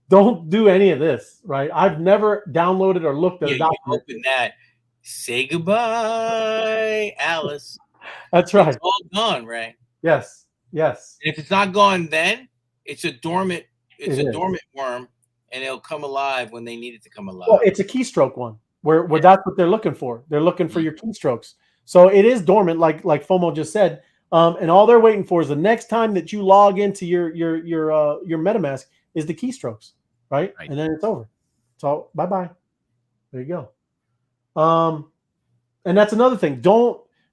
Don't do any of this, right? I've never downloaded or looked at a document. Open that. Say goodbye, Alice. That's right. It's all gone, Ray. Yes. And if it's not gone then, it's a dormant dormant worm, and it'll come alive when they need it to come alive. Well, it's a keystroke one where that's what they're looking for. They're looking for your keystrokes. So it is dormant, like FOMO just said. And all they're waiting for is the next time that you log into your MetaMask is the keystrokes, right? And then it's over. So bye-bye. There you go. And that's another thing.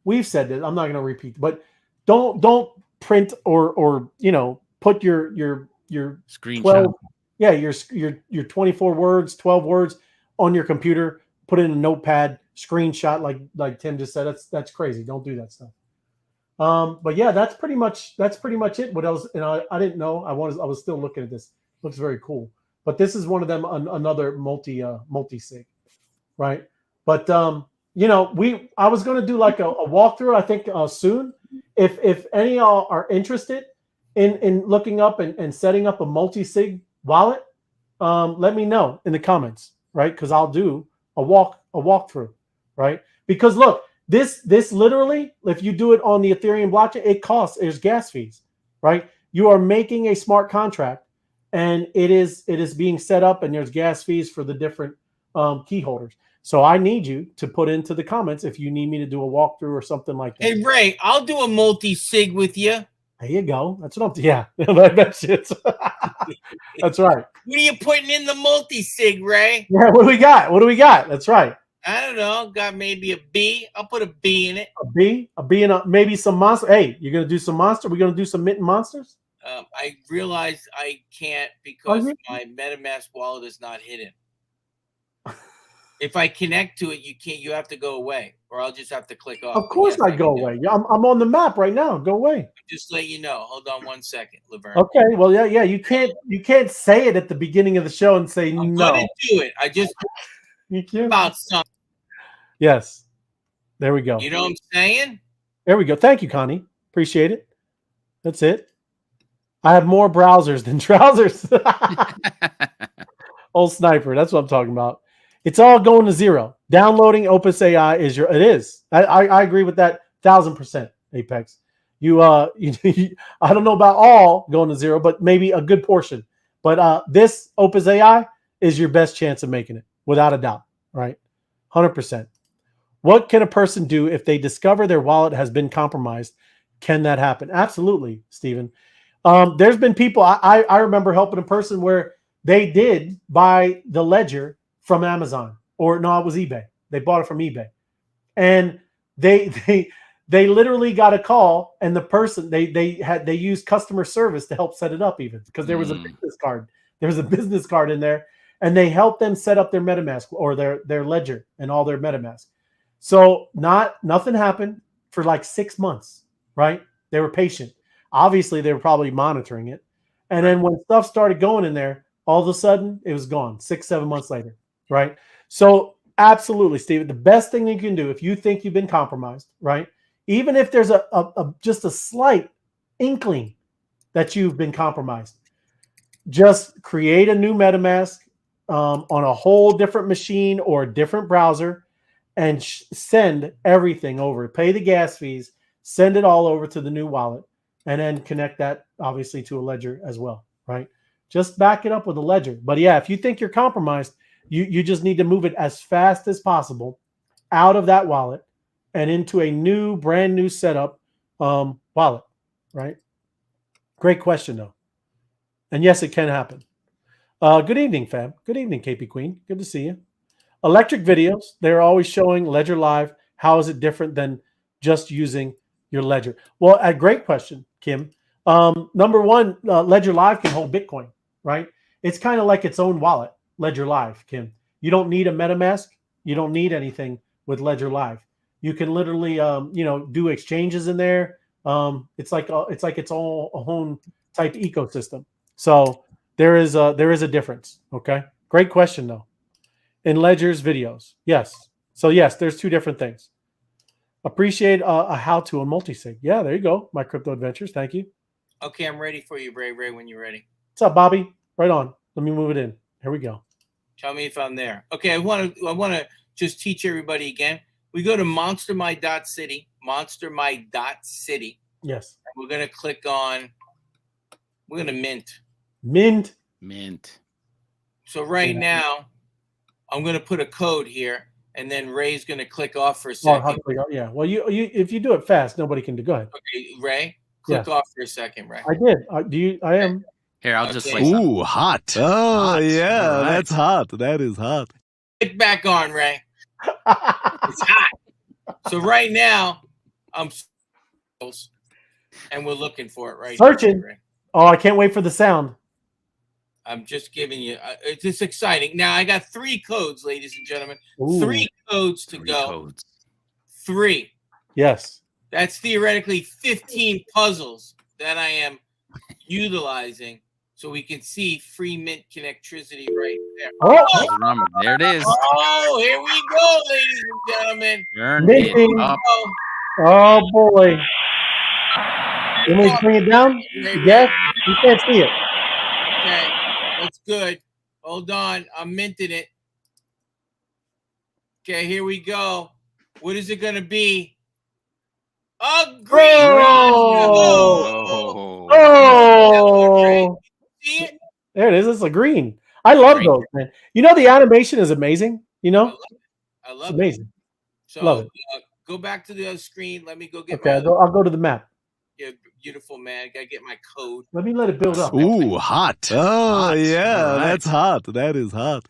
We've said that, I'm not going to repeat, but don't print or put your screenshot. Your 24 words, 12 words on your computer, put it in a notepad, screenshot like Tim just said. That's crazy. Don't do that stuff. But yeah, that's pretty much it. What else? And I didn't know. I was still looking at this. Looks very cool. But this is one of them, another multi-sig, right? But I was going to do like a walkthrough, I think soon. If any of y'all are interested in looking up and setting up a multi-sig wallet, let me know in the comments, right? Because I'll do a walkthrough, right? Because look, this literally, if you do it on the Ethereum blockchain, there's gas fees, right? You are making a smart contract, and it is being set up, and there's gas fees for the different key holders. So I need you to put into the comments if you need me to do a walkthrough or something like that. Hey Ray, I'll do a multi-sig with you. There you go. That's what I'm. Yeah, that shit. That's right. What are you putting in the multi-sig, Ray? Yeah. What do we got? That's right. I don't know. Got maybe a B. I'll put a B in it. A B, and maybe some monster. Hey, you're gonna do some monster? We're gonna do some mint monsters. I realized I can't because my MetaMask wallet is not hidden. If I connect to it, you can't. You have to go away, or I'll just have to click off. Of course, I go away. I'm on the map right now. Go away. Just let you know. Hold on 1 second, Laverne. Okay. Well, yeah. You can't say it at the beginning of the show and say I'm no. gonna do it. I just you can't about something. Yes. There we go. You know what I'm saying? There we go. Thank you, Connie. Appreciate it. That's it. I have more browsers than trousers. Old sniper. That's what I'm talking about. It's all going to zero. Downloading Opus AI it is. I agree with that 1,000%, Apex. I don't know about all going to zero, but maybe a good portion. But this Opus AI is your best chance of making it, without a doubt, right? 100%. What can a person do if they discover their wallet has been compromised? Can that happen? Absolutely, Stephen. There's been people, I remember helping a person where they did buy the ledger from Amazon, or no, it was eBay. They bought it from eBay. And They literally got a call, and the person they used customer service to help set it up, even because there was a business card. There was a business card in there, and they helped them set up their MetaMask or their ledger and all their MetaMask. So nothing happened for like 6 months, right? They were patient. Obviously, they were probably monitoring it. And then when stuff started going in there, all of a sudden it was gone 6-7 months later, right? So absolutely, Steven, the best thing you can do if you think you've been compromised, right? Even if there's just a slight inkling that you've been compromised, just create a new MetaMask on a whole different machine or a different browser and send everything over. Pay the gas fees, send it all over to the new wallet, and then connect that obviously to a ledger as well, right? Just back it up with a ledger. But yeah, if you think you're compromised, you just need to move it as fast as possible out of that wallet and into a brand new setup wallet, right? Great question, though. And yes, it can happen. Good evening, fam. Good evening, KP Queen. Good to see you. Electric videos, they're always showing Ledger Live. How is it different than just using your ledger? Well, a great question, Kim. Number one, Ledger Live can hold Bitcoin, right? It's kind of like its own wallet, Ledger Live, Kim. You don't need a MetaMask. You don't need anything with Ledger Live. You can literally, do exchanges in there. It's like its own type ecosystem. So there is a difference. Okay, great question though. In Ledger's videos, yes. So yes, there's two different things. Appreciate a how-to on multisig. Yeah, there you go. My crypto adventures. Thank you. Okay, I'm ready for you, Ray. Ray, when you're ready. What's up, Bobby? Right on. Let me move it in. Here we go. Tell me if I'm there. Okay, I want to just teach everybody again. We go to monstermy.city, monstermy.city. Yes. And we're gonna click on. We're gonna mint. Mint. So right now, I'm gonna put a code here, and then Ray's gonna click off for a second. Yeah. Well, you if you do it fast, nobody can do. Go ahead. Okay, Ray, click off for a second, Ray. I did. I am. Here, I'll just say Ooh, hot. Oh, hot. Yeah, that's hot. That is hot. Click back on, Ray. It's hot. So right now, I'm and we're looking for it right searching. Now, Ray. Oh, I can't wait for the sound. I'm just giving you. It's just exciting. Now I got 3 codes, ladies and gentlemen. Ooh. 3 codes to go. Codes. 3. Yes. That's theoretically 15 puzzles that I am utilizing, so we can see free mint connectivity right there. Oh, there it is. Oh, here we go, ladies and gentlemen. Minting up. Oh boy. You want me to bring it down? Yes. You can't see it. Okay, that's good. Hold on, I'm minting it. Okay, here we go. What is it going to be? A green. Oh. See it? There it is. It's a green. I love those, man. You know, the animation is amazing. You know? I love it's amazing. It. So love it. Go back to the other screen. Let me go get I'll go to the map. Yeah, beautiful, man. I gotta get my code. Let me let it build up. Ooh, hot. Oh, yeah, that's hot. That is hot.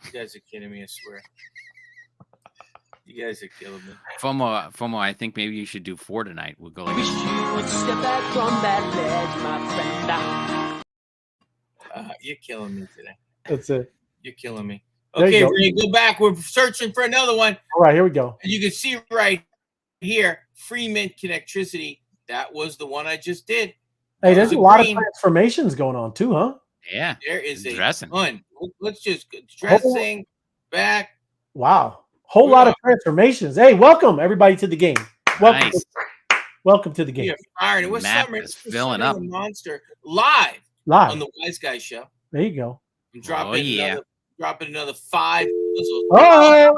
You guys are kidding me, I swear. You guys are killing me. FOMO, I think maybe you should do 4 tonight. We'll go like Wish you would step back from that ledge, my friend. You're killing me today. That's it. You're killing me. Okay, Ray, go back. We're searching for another one. All right, here we go. And you can see right here, free mint connectivity. That was the one I just did. Hey, there's a lot of transformations going on too, huh? Yeah. There is a dressing. ton. Let's just dressing back. Wow. Whole lot of transformations. Hey, welcome everybody to the game. Welcome. Nice. Welcome to the game. Yeah, fired. It was Map summer. is filling up. Monster live on the Wise Guy Show. There you go. I'm dropping another 5 puzzles. Oh,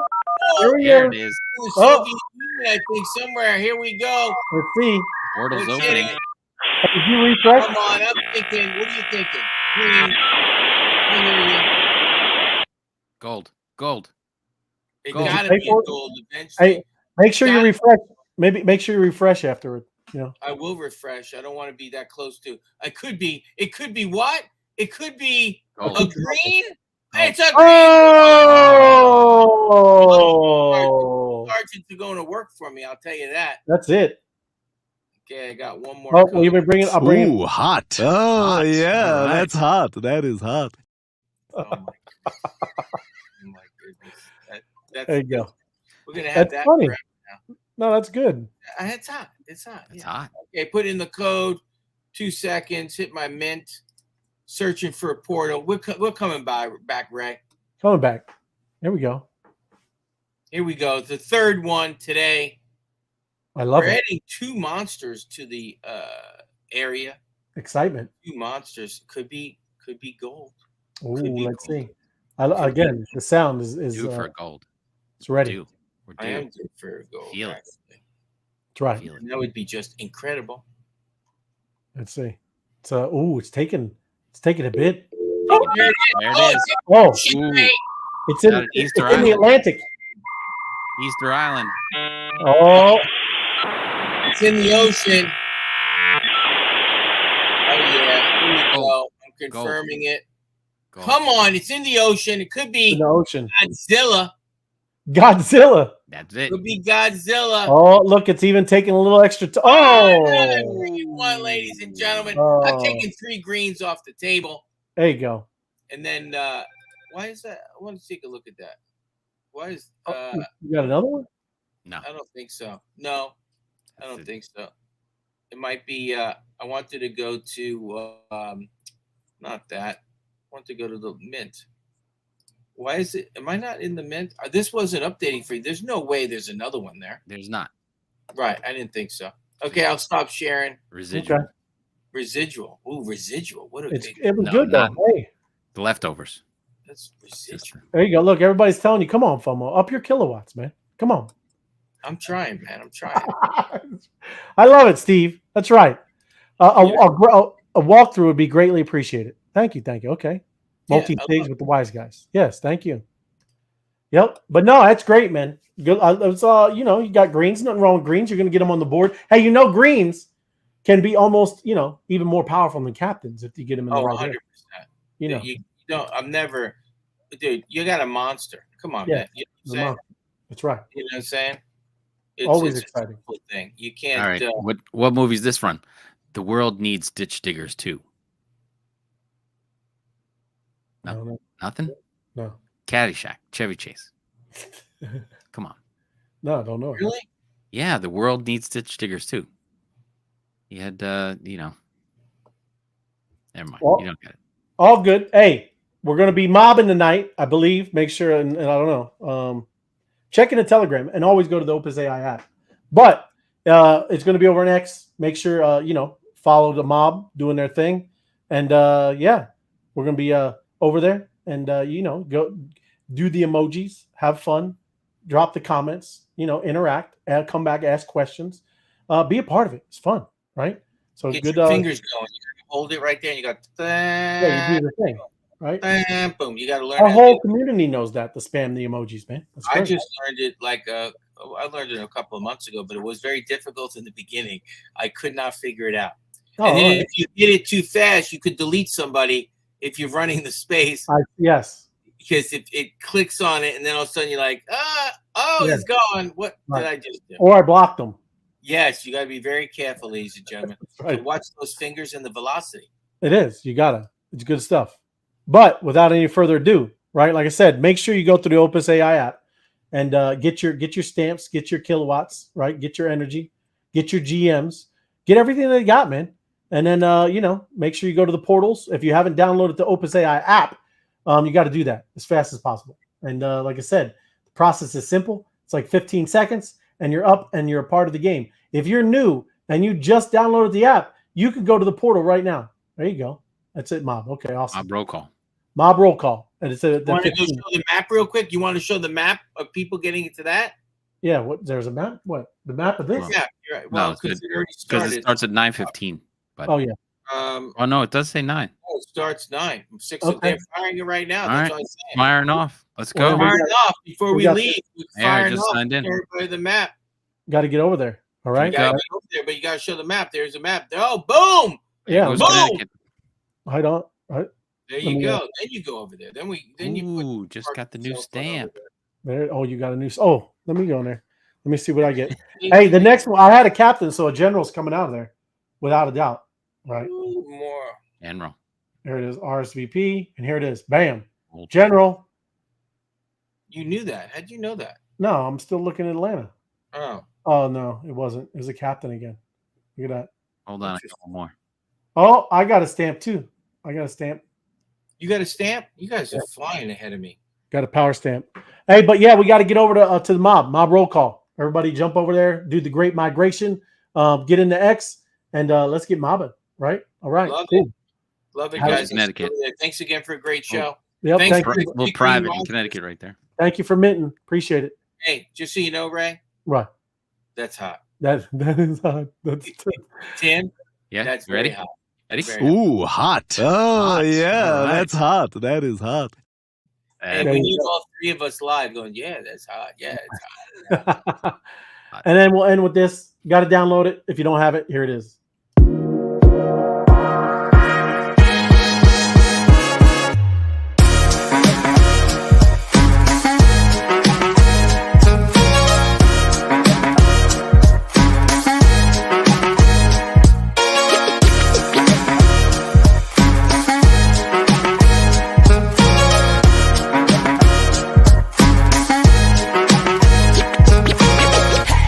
there it is. Soviet Union, I think somewhere. Here we go. Let's see. Portal's opening. Did you refresh? Come on, I'm thinking. What are you thinking? Gold. It gotta be gold eventually. Hey, make sure you refresh. Maybe make sure you refresh afterward. You know. I will refresh. I don't want to be that close to. It could be what? It could be a green. It's a green. Oh! margins are going to work for me. I'll tell you that. That's it. Okay, I got one more. Oh, well, you've been bringing. I'll bring Ooh, hot. Oh, Hot. yeah, All right. that's hot. That is hot. Oh my goodness. There you go. We're gonna have That's that. funny. forever now. No, that's good. It's hot. It's hot. It's yeah. hot. Okay, put in the code. 2 seconds. Hit my mint. Searching for a portal. We're coming back, Ray. Coming back. There we go. Here we go. The third one today. I love We're it. adding 2 monsters to the area. Excitement. 2 monsters could be gold. Ooh, Could be let's gold. see. Again, the sound is Due for gold. it's ready. Due. We're I due. am good for gold. Feel it. actually. It's right. Feel it. And that would be just incredible. Let's see. It's it's taking a bit. Oh, there it There is. it is. Oh, Ooh, it's in Got it, it's Easter in the Island. Atlantic. Easter Island. Oh, It's in the ocean. Oh yeah, here we go. I'm confirming it. Gold. Come on, it's in the ocean. It could in be the ocean. Godzilla. Godzilla. That's it. Could be Godzilla. Oh, look, it's even taking a little extra. Oh, One, ladies and gentlemen. Oh. I'm taking 3 greens off the table. there you go. And then why is that? I want to take a look at that. Why is You got another one? No. I don't think so. No, I don't think so. It might be I wanted to go to not that. I want to go to the mint. Why is it? Am I not in the mint? This wasn't updating for you. There's no way there's another one there. There's not. Right. I didn't think so. Okay, I'll stop sharing. Residual. Okay. Residual. Ooh, residual. What a big. It was No, good though. not- Hey, The leftovers. That's residual. there you go. Look, everybody's telling you, come on, FOMO, up your kilowatts, man. Come on. I'm trying, man. I'm trying. I love it, Steve. That's right. A walkthrough would be greatly appreciated. Thank you. Okay. Yeah, Multi-pigs with the wise guys. Yes, thank you. Yep. But no, that's great, man. Good. It's you got greens. Nothing wrong with greens. You're going to get them on the board. Hey, greens can be almost, even more powerful than captains if you get them in the Oh, right 100%. way. You know, You don't. I'm never, dude. You got a monster. Come on, Yeah, man. You know what I'm saying? that's right. You know what I'm saying? Always it's exciting. a cool thing. You can't. All right. What movie is this from? The world needs ditch diggers too. No. No. Nothing? No. Caddyshack. Chevy Chase. Come on. No, I don't know. Really? Yeah, the world needs ditch diggers too. You had never mind. Well, you don't get it. All good. Hey, we're going to be mobbing tonight, I believe. Make sure, and I don't know. Check in the Telegram and always go to the Opus AI app. But it's going to be over on X. Make sure, follow the mob doing their thing. And we're going to be over there and, go do the emojis, have fun, drop the comments, interact, come back, ask questions, be a part of it. It's fun, right? So Get good. your fingers going. You hold it right there, and you got. You do the thing, right? Boom! You got to learn. Our whole community knows that to spam the emojis, man. That's I great. just learned it I learned it a couple of months ago, but it was very difficult in the beginning. I could not figure it out. And then if you did it too fast, you could delete somebody if you're running the space. Yes. Because it clicks on it, and then all of a sudden you're like, it's gone. What did I just do? Or I blocked them. Yes, you got to be very careful, ladies and gentlemen. Right. So watch those fingers and the velocity. It is. You gotta. It's good stuff. But without any further ado, right? Like I said, make sure you go through the Opus AI app and get your stamps, get your kilowatts, right? Get your energy, get your GMs, get everything they got, man. And then make sure you go to the portals. If you haven't downloaded the Opus AI app, you got to do that as fast as possible. And like I said, the process is simple. It's like 15 seconds, and you're up and you're a part of the game. If you're new and you just downloaded the app, you could go to the portal right now. There you go. That's it, Mob. Okay, awesome. Mob roll call. Mob roll call. And it's You want to go show the map real quick? You want to show the map of people getting into that? Yeah. What? There's a map. What? The map of this? Yeah, you're right. Well, because it already started. Because it starts at 9:15. But Oh yeah. oh no, it does say 9. Oh, it starts 9. 6. Okay. They're firing it right now. All That's right. what I'm saying. Firing off. Let's Well, go. we Firing off before we got- leave. We're Yeah, I firing just off. signed in. Everybody the map. Got to get over there. All right. You gotta get over there, but you gotta show the map. There's a map. Oh, boom! Yeah. Goes Boom! Connecticut. I don't. Right. There Let you me, go. Then you go over there. Then you put Ooh, just got the new yourself on over stamp. there. There. Oh, you got a new. Oh, let me go in there. Let me see what I get. Hey, the next one, I had a captain, so a general's coming out of there, without a doubt. Right. More. General. Here it is, RSVP, and here it is. Bam. General. You knew that. How'd you know that? No, I'm still looking at Atlanta. Oh. Oh, no, it wasn't. It was a captain again. Look at that. Hold on, I got one more. Oh, I got a stamp too. I got a stamp. You got a stamp? You guys are flying ahead of me. Got a power stamp. Hey, but yeah, we got to get over to the mob roll call. Everybody jump over there, do the great migration, get into X, and let's get mobbing. Right? All right. Love cool. it. Love it, guys. Connecticut. Thanks again for a great show. Yep, Thanks thank for you. A little private in Connecticut right there. Thank you for minting. Appreciate it. Hey, just so you know, Ray, Right. that's hot. That is hot. That's Tim, Yeah, that's you ready? very hot. Ready? Very Ooh, hot. Oh, Hot. yeah, All right. that's hot. That is hot. And we need all three of us live going, yeah, that's hot. Yeah, it's hot. and then we'll end with this. Got to download it. If you don't have it, here it is.